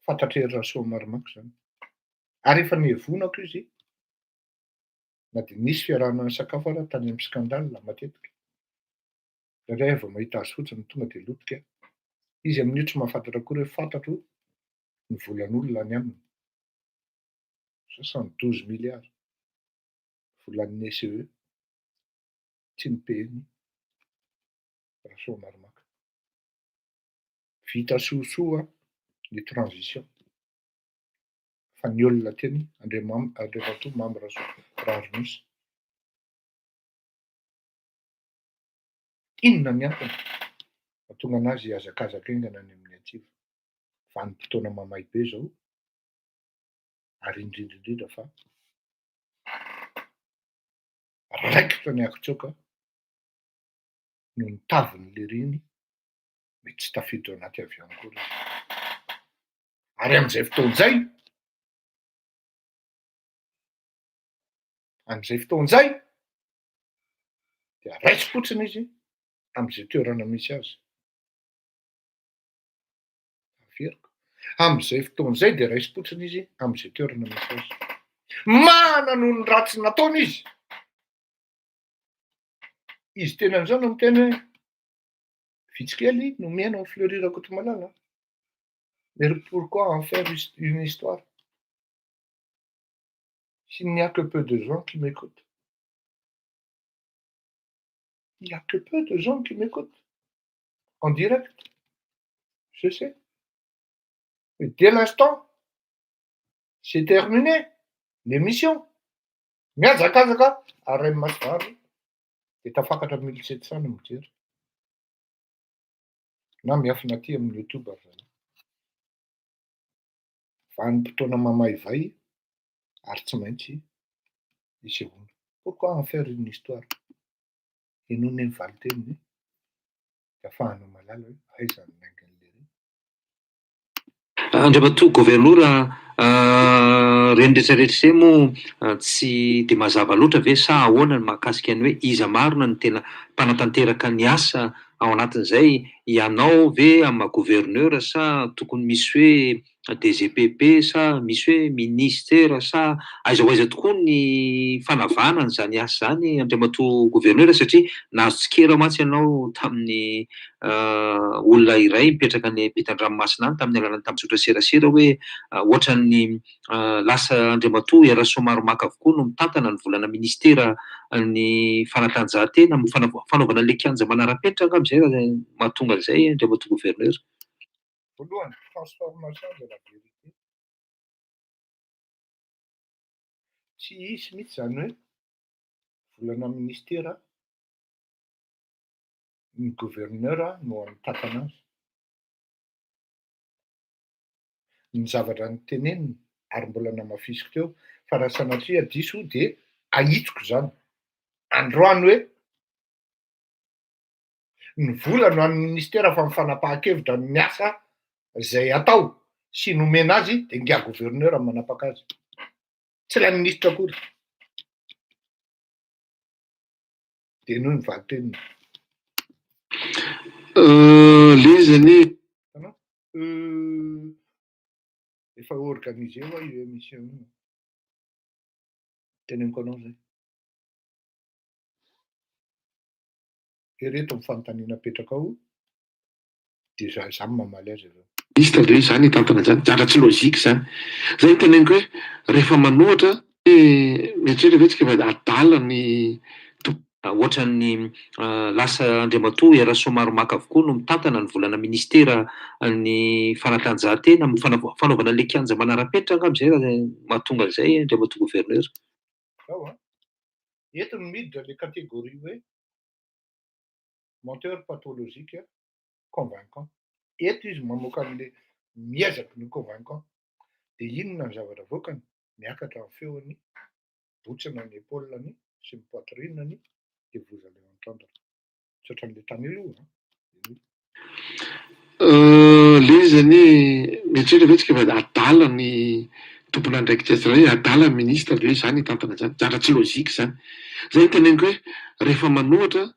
Fantatra ery rasoa maromako izany. Ary efa nevonako izy na dia nisy fiarahana sakafo ara tany amin'ny skandale matetika. Indray vao mahita azy fotsiny tonga dia lotika. Izy amin'io tsy mahafantatra koa hoe fantatro ny volan'olona any aminy. 72 milliards volan'ny SE. Tsy ny PMI. Raha soa maromaka. Vita soasoa ny transition. Fa ny olona teny Andriamatoa Mamy Razomizy. Inona ny antony mahatonga anazy hiazakazaka aingana any amin'ny atsivo? Vanim-potoana mamay be zao, ary indrindra fa raikitra ny akitsoka no nitaviny le riny mety tsy tafiditra ao anaty avion kory. Ary amin'izay fotoan'izay dia raisy fotsiny izy amin'izay toerana misy azy. Averiko. Amin'izay fotoan'izay dia raisy fotsiny izy amin'izay toerana misy azy. Manana ny ratsy nataony izy. Izy tena an'izao no miteny hoe vitsikely no miaina ao Fleury Rakotomalala. Mais pourquoi en faire une histoire? S'il n'y a que peu de gens qui m'écoutent. Il n'y a que peu de gens qui m'écoutent. En direct. Je sais. Mais dès l'instant, c'est terminé. L'émission. Miazakazaka, Arem Masfari. Dia tafakatra 1700 ny mijery. Na miafina aty amin'ny YouTube ary zany. Vanim-potoana mamay vay ary tsy maintsy isehoana. Pourquoi en faire une histoire? Enoana ny valiteniny dia ahafahana malala hoe aiza ny naingan'le reny. Andriamatoa gouvernoura reny rehetrarehetra izay moa tsy dia mazava loatra ve sa ahoana ny mahakasika ny hoe iza marina ny tena mpanatanteraka ny asa ao anatin'izay, ianao ve amin'ny maha-gouverneur sa tokony misy hoe DGPP sa misy hoe ministera sa aiza ho aiza tokoa ny fanavana n'izany asa izany, Andriamatoa gouverneur, satria nahazo tsikera mantsy ianao tamin'ny olona iray mipetraka any ampitan-dranomasina any tamin'ny alalany tambazotra serasera hoe ohatran'ny lasa Andriamatoa Erasoa Maromaka avokoa no mitantana ny volana ministera ny fanatanjahantena amin'ny fanaovana an'ilay kianja manara-penitra angamba izay raha mahatonga an'izay Andriamatoa gouverneur. Voalohany, transformation de la vérité. Tsy hisy mihitsy zany hoe volana ministera ny gouverneur no mitantana azy. Ny zavatra noteneniny ary mbola namafisiko teo fa raha sanatria diso dia ahitsoko zany. Androany hoe ny vola no an'ny ministera fa mifanapahan-kevitra ny asa izay atao sy nomena azy dia ngia gouverneur manapaka azy. Tsy ilay ministra akory. Dia noho ny valiteniny. Le zany efa organisé hoa io émission io. Teneniko anao zay. Ereto mifanontaniana petraka ao dia zany mamaly azy aveo. ministre le zany hitantana zany, zatra tsy lôjika zany. Zay ny teneniko hoe rehefa manohatra mieritreritra vetsika fa adala ny ohatran'ny lasa Andriamatoa Erasoa Maromaka avokoa no mitantana ny volana ministera ny fanatanjahantena amin'ny fanaovana an'ilay kianja manara-penitra angamba izay raha mahatonga an'izay Andriamatoa gouverneur. Ao a. Eto no miditra le catégorie hoe menteur pathologique convaincant. Eto izy mamoaka an'le miezaka ny convaincant. Dia inona ny zavatra voakany? Miakatra amin'ny feony, botsina ny épaule-ny sy ny poitrine-ny dia vous allez entendre. Tsy ohatran'ilay tany aloha. le zany mieritreritra vetsika fa adala ny tompona andraikitra hoe adala ny ministra le zany hitantana zany, zatra tsy lôjika zany. Zay ny teneniko hoe rehefa manohatra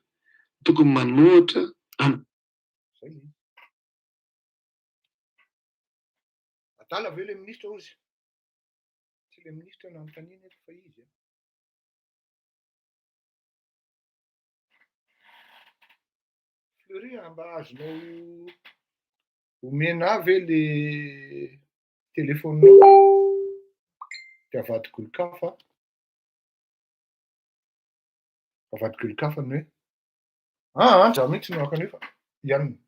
tokony manohatra Zay izy. Adala ve le ministra ozy? Tsy le ministra no anontaniana eto fa izy. Fleury mba azonao omena avy le telefoninao de avadiko olon-kafa ny hoe za mihitsy no akanefa ianona.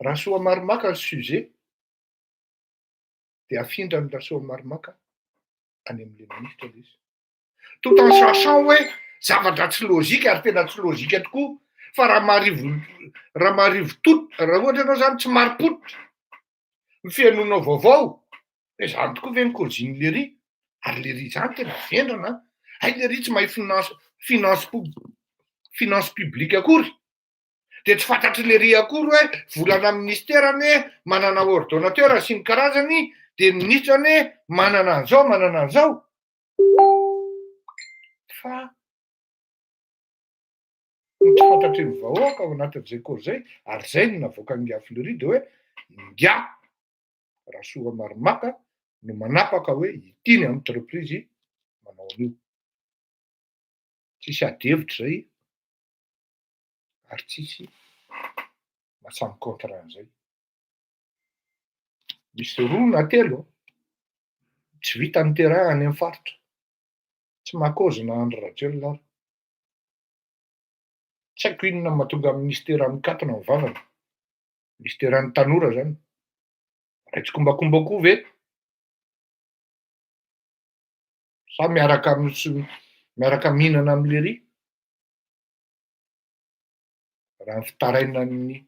Raha soa marimaka ny sujet de afindra ny rasoa marimaka any amin'le ministre le izy. Tout en sachant hoe zavatra tsy lôjika ary tena tsy lôjika tokoa fa raha maharivo raha ohatra ianao zany tsy maripototra ny fianonao vaovao de zany tokoa ve ny causerie le ry ary le ry zany tena vendrana hay le ry tsy mahay finance publique akory de tsy fantatry le ry akory hoe volana ministera ane manana ordonnateur sy ny karazany de ny ministra ane manana an'izao fa ny tsy fantatry ny vahoaka ao anatin'izay kory zay ary zay no navoaka Ngia Fleury de hoe Ngia rasoa marimaka no manapaka hoe ity ny entreprise manao an'io. Tsisy ady-hevitra zay ary tsisy masamy contrat an'izay. Misy roa na telo tsy vita ny terrain any amin'ny faritra tsy mahakôzina Andry Rajoelina ary tsy haiko inona mahatonga ministera mikatona ny vavany, ministeran'ny tanora zany raitsy kombakomba koa ve sa miaraka mihinana am'le ry raha ny fitarainan'ny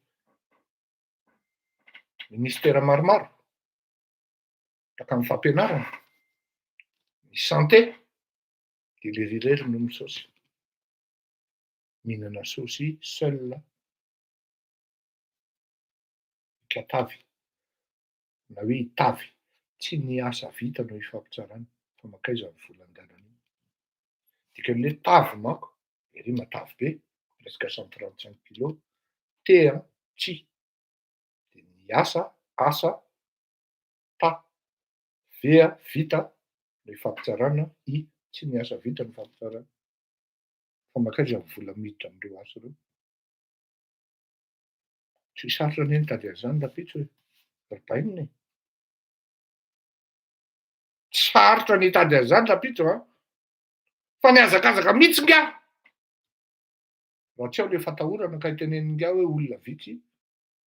ministera maromaro taka amin'ny fampianarana ny santé de le ry rery no misôsy mihinana sôsy seul ikatavy na hoe itavy tsy ny asa vita no ifampitsarana fa makaiza ny volan-dalana iny dikan'le tavy manko le ry matavy be presque 135 kilos tsy de ny asa vita no ifampitsarana tsy ny asa vita no ifampitsarana fa makaiza ny vola miditra am'ireo asa reo. Tsy sarotra anie nitady an'izany rapitso hoe ripainina e. Sarotra nitady an'izany rapitso fa niazakazaka mihitsy Ngia raha tsy ao le fatahorana ka iteneniny Ngia hoe olona vitsy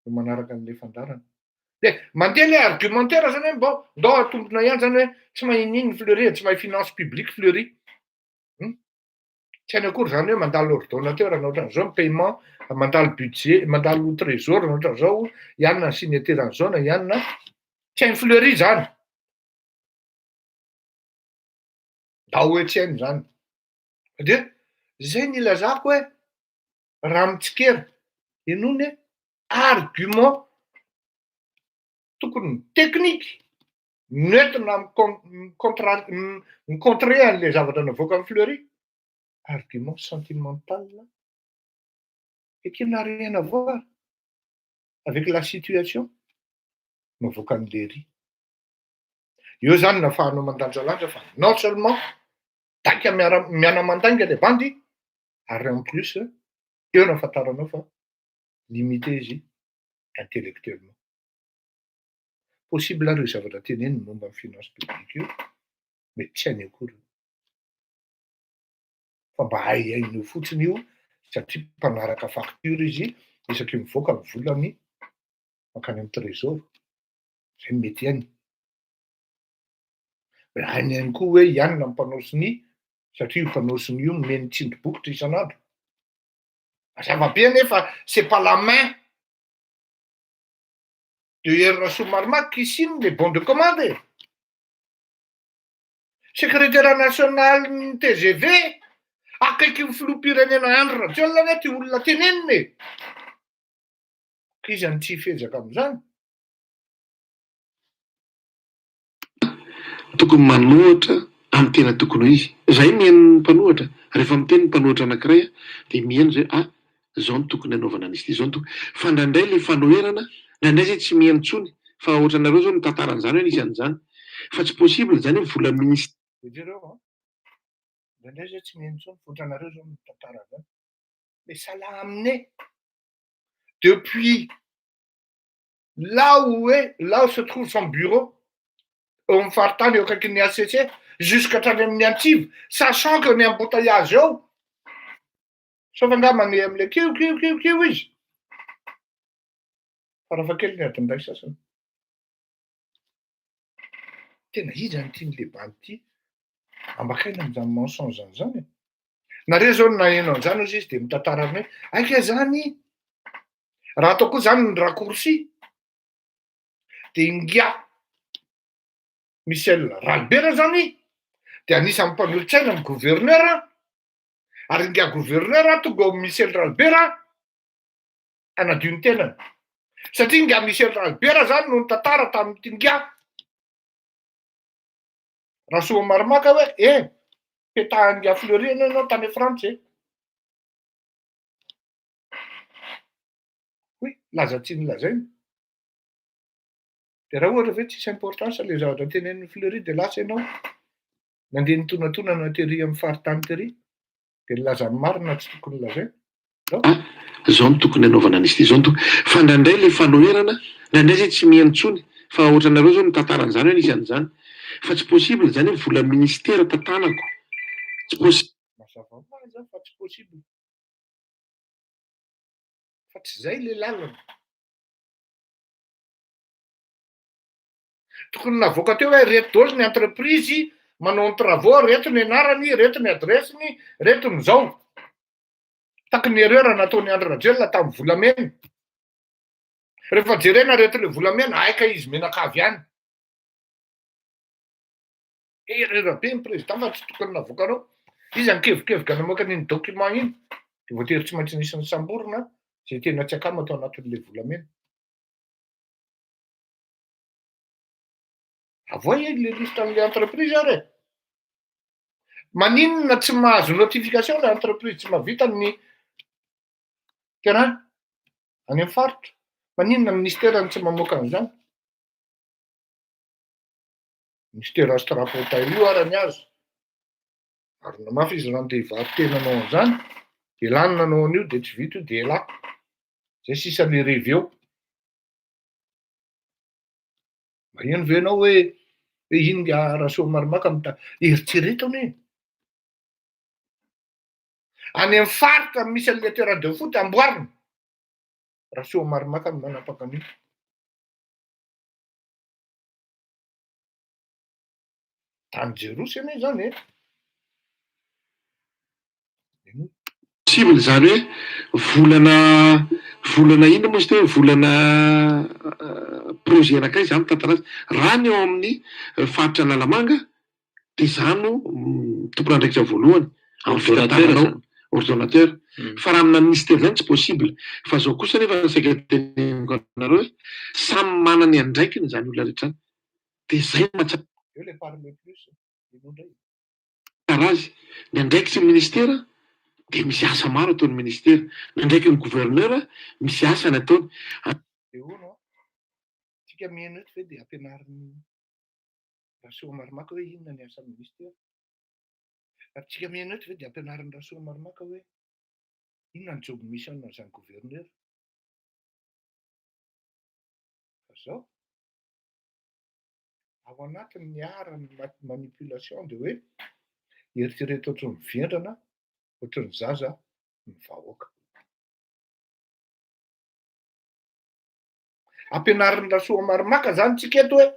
no manaraka an'le fandarana de mandeha le argumentaire zany hoe ndao atombona ihany zany hoe tsy maninino Fleury tsy mahay finance publique Fleury tsy hainy akory zany hoe mandalo ordonnateur na ohatran'izao ny paiement mandalo budget mandalo trésor na ohatran'izao ianona ny signateran'izao na ianona tsy hainy Fleury zany ndao hoe tsy hainy zany de zay ny ilazako hoe raha mitsikera enony argument tokony teknika nentina micontrer an'le zavatra navoaka amin'ny Fleury argument sentimental et qui n'a rien à voir avec la situation navoaka an'le ry eo zany nafahanao mandanjalanja fa non seulement taika miana mandainga le bandy ary en plus eo nafantaranao fa limité izy intellectuellement possible ary zavatra teneny momba ny finance publique io mety tsy hainy akory fa mba hainao fotsiny io satria mpanaraka facture izy isaky mivoaka ny volany makany amin'ny trésor zay mety hainy. Hainy ihany koa hoe ianona mmpanosiny satria io mpanosiny io meny tsindry-bokotra isan'andro mazava be anefa c'est pas la main de Rasoa Marimaka qui signe les bons de commande. Secrétaire national ny TGV akaiky ny filoham-pirenena Andry Rajoelina ane ty olona teneniny ka izy any tsy hifezaka am'izany tokony manohatra amin'ny tena tokony ho izy zay mihaino ny mpanohatra rehefa miteny ny mpanohatra anankiray de mihaino zay zao no tokony anaovana an'izy ity zao no tokony fa ndraindray le fanoherana ndraindray zay tsy mihaino tsony fa ohatranareo zao mitantaran'izany hoe nisy an'izany fa tsy possible zany hoe vola ministre jereo ndraindray zay tsy mihaino tsony fa ohatranareo zao mitantaran'izany Mais ça l'a amené depuis là où se trouve son bureau, au Fartan et au Kakini ACC, jusqu'à Tanemniative, sachant qu'on est embouteillage. Sauf un gars m'a le kiw, oui. Farafa kely ny adin'ray sasany. Tena izy any tia ny lehibe ity. Ambakaina amin'izany mensonge zany. Nareo zao nahaino an'izany ozy izy dia mitantara amin'ny hoe aika zany. Raha atao koa zany ny raccourci dia ingia Michel Ralbera zany dia anisan'ny mpanolotsaina amin'ny gouverneur ary ingia gouverneur tonga ao Michel Ralbera anadio ny tenany. Satria ingia Michel Ralbera zany no nitantara tamin'ny tingia. Raha soa maromaka hoe petahangia Fleury ianao tany Frantsa e. Oui, lazatsiny lazaina. Dia raha ohatra ve tsisy importance ilay zavatra tenenin'ny Fleury dia lasa ianao nandeha nitonatona tery amin'ny faritany tery dia nilazany marina tsy tokony lazaina. Zao no tokony hanaovana an'izy ity, zao no tokony. Fa ndraindray ilay fanoherana, ndraindray zay tsy miheno intsony. Fa ohatranareo zao nitantarana izany hoe nisy an'izany. Fa tsy possible zany hoe vola ministera tantanako. Tsy possible. Mazava ho azy fa tsy possible. Fa tsy izay ilay lalana. Tokony navoaka teo hoe reto daholo ny entreprise manao ny travaux, reto ny anarany, reto ny adresiny, reto ny zao. Taky ny erreur nataony Andry Rajoelina tamin'ny volamena. Rehefa jerena reto ilay volamena, aika izy menakavy ihany. Erreur be ny président fa tsy tokony navoakanao. Izy ankevikevoka namoaka n'iny document iny. Dia voatery tsy maintsy nisy ny samborona izay tena tsy akamo atao anatin'ilay volamena. Avoa ilay liste amin'ilay entreprise ary. Maninona tsy mahazo notification ilay entreprise tsy mahavita ny terrain any amin'ny faritra. Maninona ny ministère tsy mamoaka an'izany. Ministère Strapota io ary ny azy. Ary namafy izy nandeha hivarotenanao an'izany, dia lanina anao an'io dia tsy vita io dia ela. Zay sisa ilay revy eo. Maheno ve ianao hoe iny raha soa maromaka eritreretana e. Any amin'ny faritra misy an'ilay terrain de foot amboarina. Raha soa maromaka no manapaka an'io. Tany Jerosy zany e. Possible zany hoe volana ino moa izy hoe volana projet anakay zany tantara azy. Raha ny eo amin'ny faritra Lalamanga dia zany tompon'andraikitra voalohany amin'ny fitantaranao ordonnateur. Fa raha amina ministère zany tsy possible. Fa zao kosa nefa saika teneniko anareo hoe samy manana ny andraikiny zany olona rehetra zany. Dia zay mahatsapa Eo le parle plus. azy. Ny andraikitry ny ministère dia misy asa maro ataon'ny ministère. Ny andraiky ny gouverneur misy asa ny ataony. Dia hono tsika miheno eto ve dia ampianariny Rasoa Maromaka hoe inona ny asan'ny ministère. Ary tsika miheno eto ve dia ampianariny Rasoa Maromaka hoe inona ny job mission n'izany gouverneur. Fa zao ao anatin'ny aran'ny manipulation dia hoe eritrereto ohatran'ny mivendrana, ohatran'ny zaza ny vahoaka. Ampianarin'ny Rasoa Maromaka zany tsika eto hoe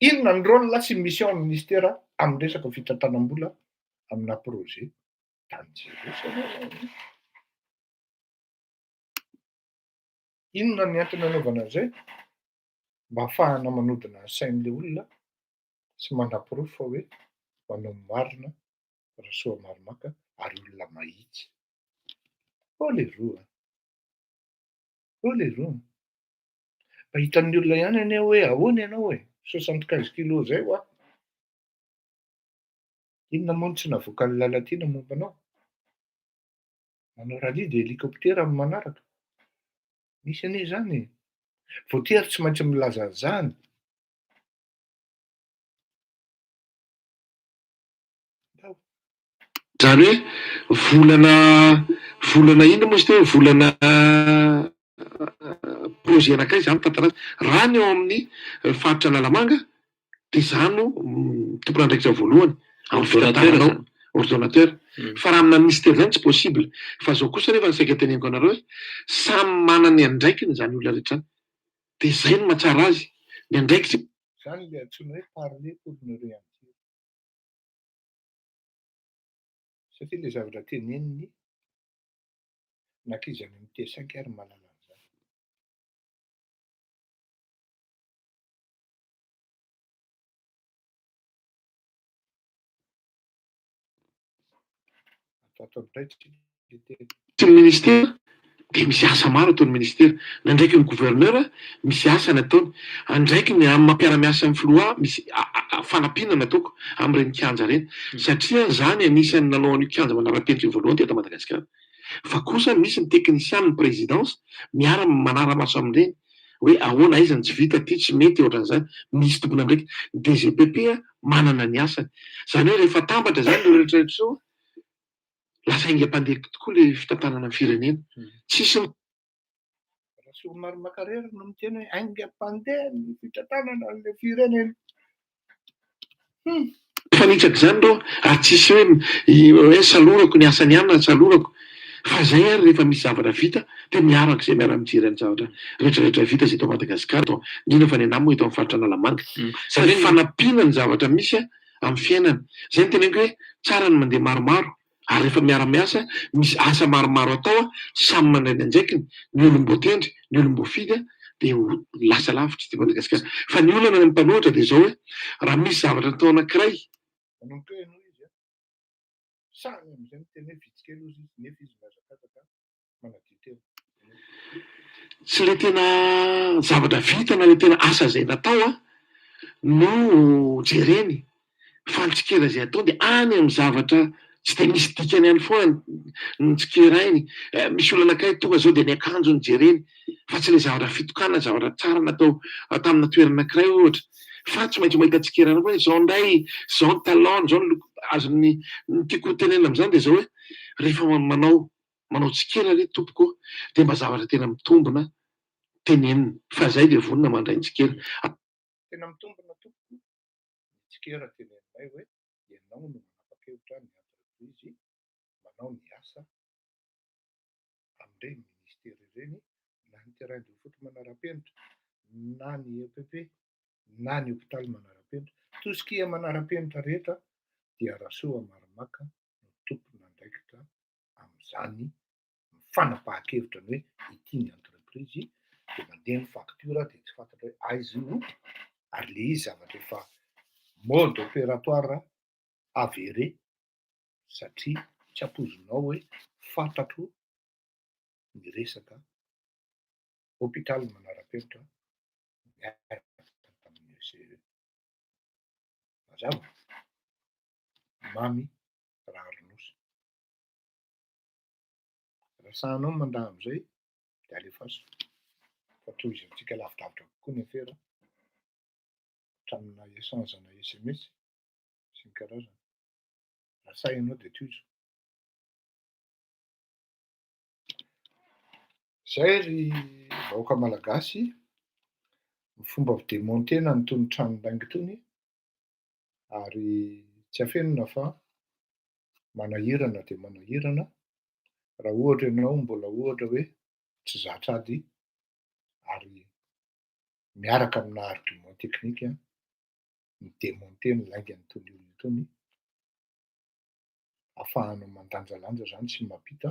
inona ny rôle sy mission ny ministère amin'ny resaka fitantanam-bola amina projet tany Jerosy. Inona ny antony anaovana an'izay? Mba ahafahana manodina ny sain'ilay olona sy manam-porofo fa hoe manao marina Rasoa Maromaka ary olona mahitsy. Ole roa. Mba hitan'ny olona ihany ianao hoe ahoana ianao e 75 kilo zay ho aho. Inona moa tsy navoaka ny lalatiana mombanao? Manao rally dia hélicoptère amin'ny manaraka. Misy anie zany. Voatery tsy maintsy milaza an'izany. Zany hoe volana ino moa izy teo volana projet anakay zany tantara raha ny eo amin'ny faritra Lalamanga dia zano tompon'andraikitra voalohany amin'ny fitantaranao ordonnateur fa raha amina ministère zany tsy possible fa zao kosa nefa ny saika teneniko anareo hoe samy manana ny andraikiny zany olona rehetra zany dia zay no mahatsara azy ny andraikitra zany le antsoina hoe parler pour ne rien dire satria le zavatra teneniny nakizy any amin'ny tesaky ary mahalala an'izany tsy ministera dia misy asa maro ataony ministera nandraiky ny gouverneur misy asany ataony andraiky ny amin'ny mampiara-miasa amin'ny filoha misy fanampiana ataoko amin'ireny kianja reny satria zany anisan'ny nanao an'io kianja manara-penitra voalohany teto Madagasikara fa kosa misy ny teknisian'ny présidence miara manara-maso amin'ireny hoe ahoana aizany tsy vita ty tsy mety ohatran'izany misy tompona andraiky DGPP manana ny asany zany hoe rehefa tambatra zany le rehetrarehetra zao lasa aingam-pandeha tokoa le fitantanana amin'ny firenena tsisy raha somary makarera no miteny hoe aingam-pandeha ny fitantanana le firenena fanitsaka zany reo ary tsisy hoe salorako ny asany ihany na salorako fa zay ary rehefa misy zavatra vita dia miaraka izay miara-mijery ny zavatra rehetrarehetra vita zay eto Madagasikara to indrindra fa ny anamo eto amin'ny faritra Lalamanga sady fanampiana ny zavatra misy amin'ny fiainana zay ny teneniko hoe tsara ny mandeha maromaro ary rehefa miara-miasa misy asa maromaro atao samy mandray ny anjaikiny ny olom-boatendry ny olom-boafidy dia lasa lavitra ty Madagasikara fa ny olana ny mpanohitra dia zao hoe raha misy zavatra atao anankiray manomboka hoe noho izy samy amin'izay miteny hoe vitsikely ozy izy nefa izy mazakazaka manadio tena tsy le tena zavatra vita na le tena asa zay natao no jereny fa ny tsikera zay atao dia any amin'ny zavatra tsy dia misy dikany ihany foana ny tsikerainy misy olona anakay tonga zao dia ny akanjo ny jereny fa tsy le zavatra fitokana zavatra tsara natao tamina toerana anankiray ohatra fa tsy maintsy mahita tsikerana koa hoe zao ndray zao ny talon zao ny loko azony tiako tenena amin'izany dia zao hoe rehefa manao tsikera re tompoko dia mba zavatra tena mitombona tenenina fa zay dia vonona mandray ny tsikera tena mitombona tompoko tsikera teneninay hoe ianao no manapa-kevitra ny entreprise manao ny asa amin'ireny ministera ireny na ny terrain de foot manara-penitra na ny EPP na ny hôpitaly manara-penitra tout ce qui est manara-penitra rehetra dia rasoa Marimaka no tompona andraikitra amin'izany mifanapahan-kevitra ny hoe ity ny entreprise dia mandeha ny facture dia tsy fantatra hoe aiza io ary le izy zavatra efa mode opératoire avéré satria tsy ampozonao hoe fantatro ny resaka hôpitaly manara-penitra tamin'izay mazava mamy raha ronosa raha sahanao mandahy amin'izay dia alefaso fa toy izy antsika lavidavitra kokoa ny afera hatramina essence na SMS sy ny karazana raha sahinao dia toizo zay ry vahoaka malagasy ny fomba fidemontena ny tony tranondaingy tony ary tsy afenina fa manahirana dia manahirana raha ohatra ianao mbola ohatra hoe tsy zatra ady ary miaraka amina argument teknika ny demontena lainga ny tony olona tony ahafahanao mandanjalanja zany sy mampita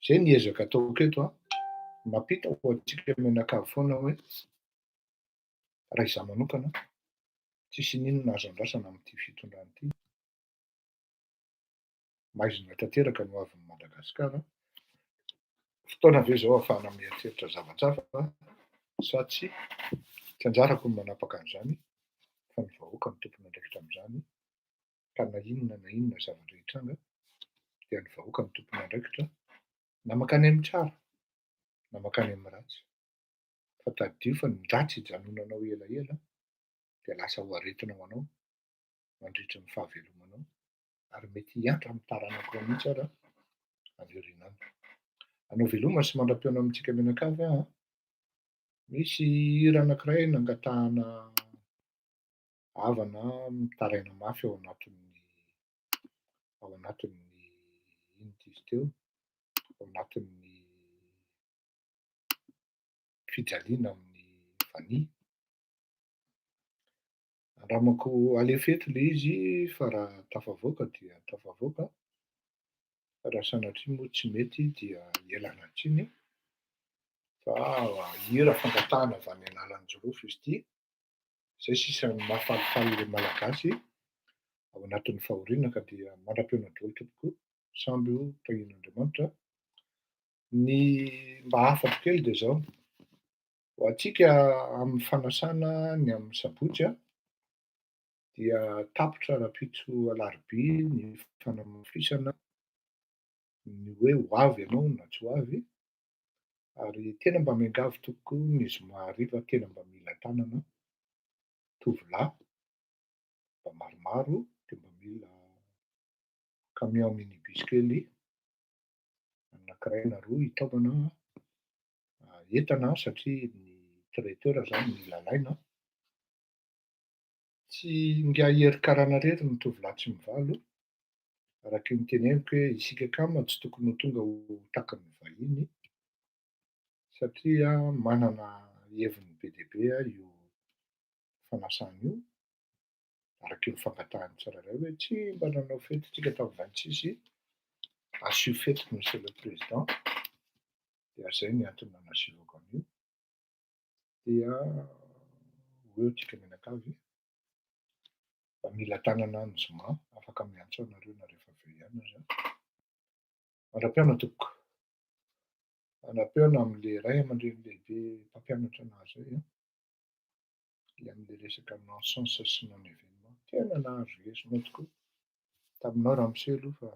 zay ny ezaka ataoko eto mampita ho antsika menakavy foana hoe raha izaho manokana tsisy ninona azo andrasana amin'ity fitondrana ity maizina tanteraka no avin'ny Madagasikara fotoana ave zao ahafahana mieritreritra zavatsafa sa tsy anjarako ny manapaka an'izany fa ny vahoaka ny tompona andraikitra amin'izany ka na inona zavatra hitranga dia ny vahoaka ny tompona andraikitra na makany amin'ny tsara na makany amin'ny ratsy fa taddio fa ny dratsy hijanonanao elaela dia lasa ho aretina ho anao mandritra ny fahavelomanao ary mety hiantra amin'ny taranako mihitsy ara aniorinany. Anao veloma sy mandra-piona amintsika menakavy a. Misy hira anankiray nangatahana havana mitaraina mafy ao anatin'ny inona izy teo, ao anatin'ny fijaliana amin'ny vania. Andramako alefeto le izy fa raha tafavoaka dia tafavoaka, fa raha sanatria moa tsy mety dia ialana tsiny. Fa hira fangatahana avy any analan'ny jorofo izy ity, izay sisany mahafalifaly le malagasy ao anatin'ny fahoriana ka dia mandra-piona daholo tompoko samby io tahian'Andriamanitra. Ny mba hafa kely dia zao, ho antsika amin'ny fanasana ny amin'ny sabotsy dia tapitra rapitso alarobia ny fanamafisana ny hoe ho avy ianao na tsy ho avy, ary tena mba miangavy tokoa ny zoma hariva tena mba mila tanana tovolahy mba maromaro dia mba mila camion minibus kely anankiray na roa hitaomana entana satria ny traiteur zany mila laina. Tsy nga herikarana rery ny tovolahy tsy mivalo, araka ny teneniko hoe isika kamo tsy tokony ho tonga ho takan'ny vahiny, satria manana heviny be dia be io fanasana io, araka io fangatahany tsirairay hoe tsy mba nanao fety tsika tamin'ny 26 asio fety monsieur le président, dia zay ny antony nanasivako an'io. Dia ho eo tsika menakavy mba mila tanana ny zoma, afaka miantso anareo na rehefa avy eo ihany aza. Mandra-piona tompoko, mandra-piona amin'le ray aman-dreny lehibe mpampianatra anazy zay le amin'le resaka non-sens sy non-événement. Tena nahazo hesima tokoa taminao ramose aloha fa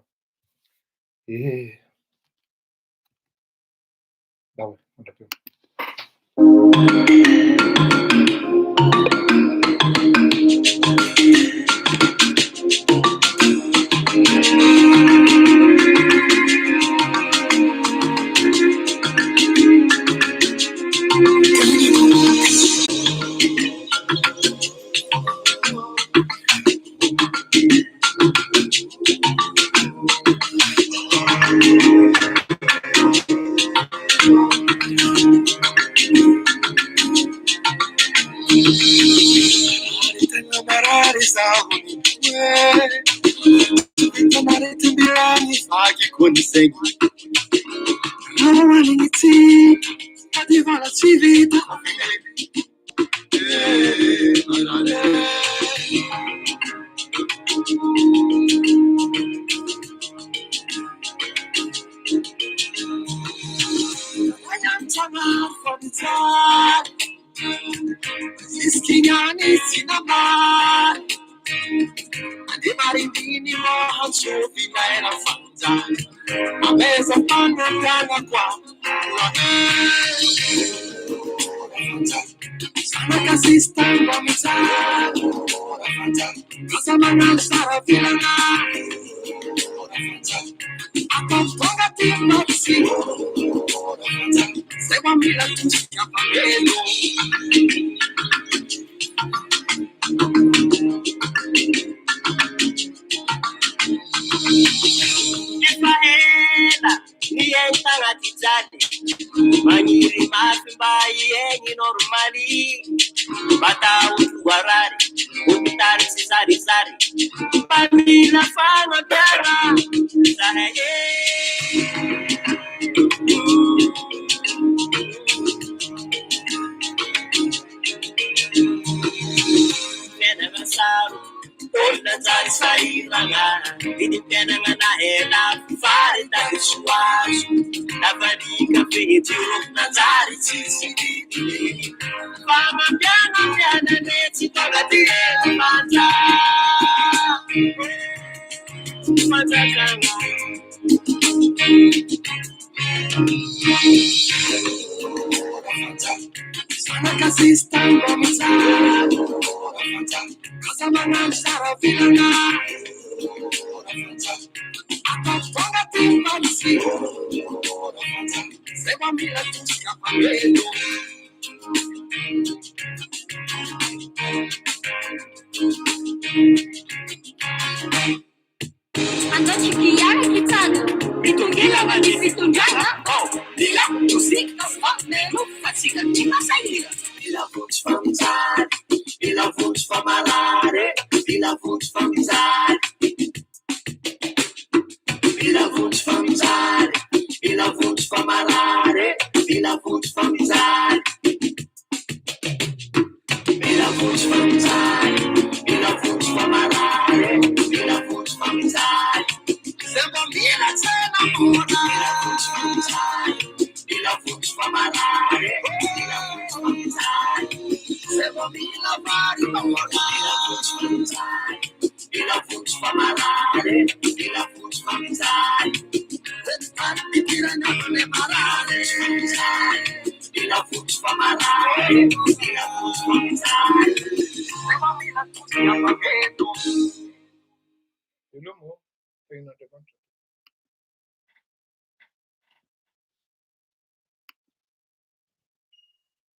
daholy mandra-piona. Andante kiara kitana Pitungila wali pitungana Lila musik of menu Fatsika tima saíra Ila voz famizade Ila voz famalare Ila voz famizade Ila voz famizade Ila voz famalare Ila voz famizade Ila voz famizade Ila voz famalare Ila voz famizade Sembomila tena mona Ila voz famizade Ila voz famalare Ila voz famizade Sembomila vari mona Ila voz famizade Ila voz famalare Ila voz famizade Tanti tirana me marare Ila voz famalare Ila voz famizade Sembomila tutti a paketo Ilmu, păi nu te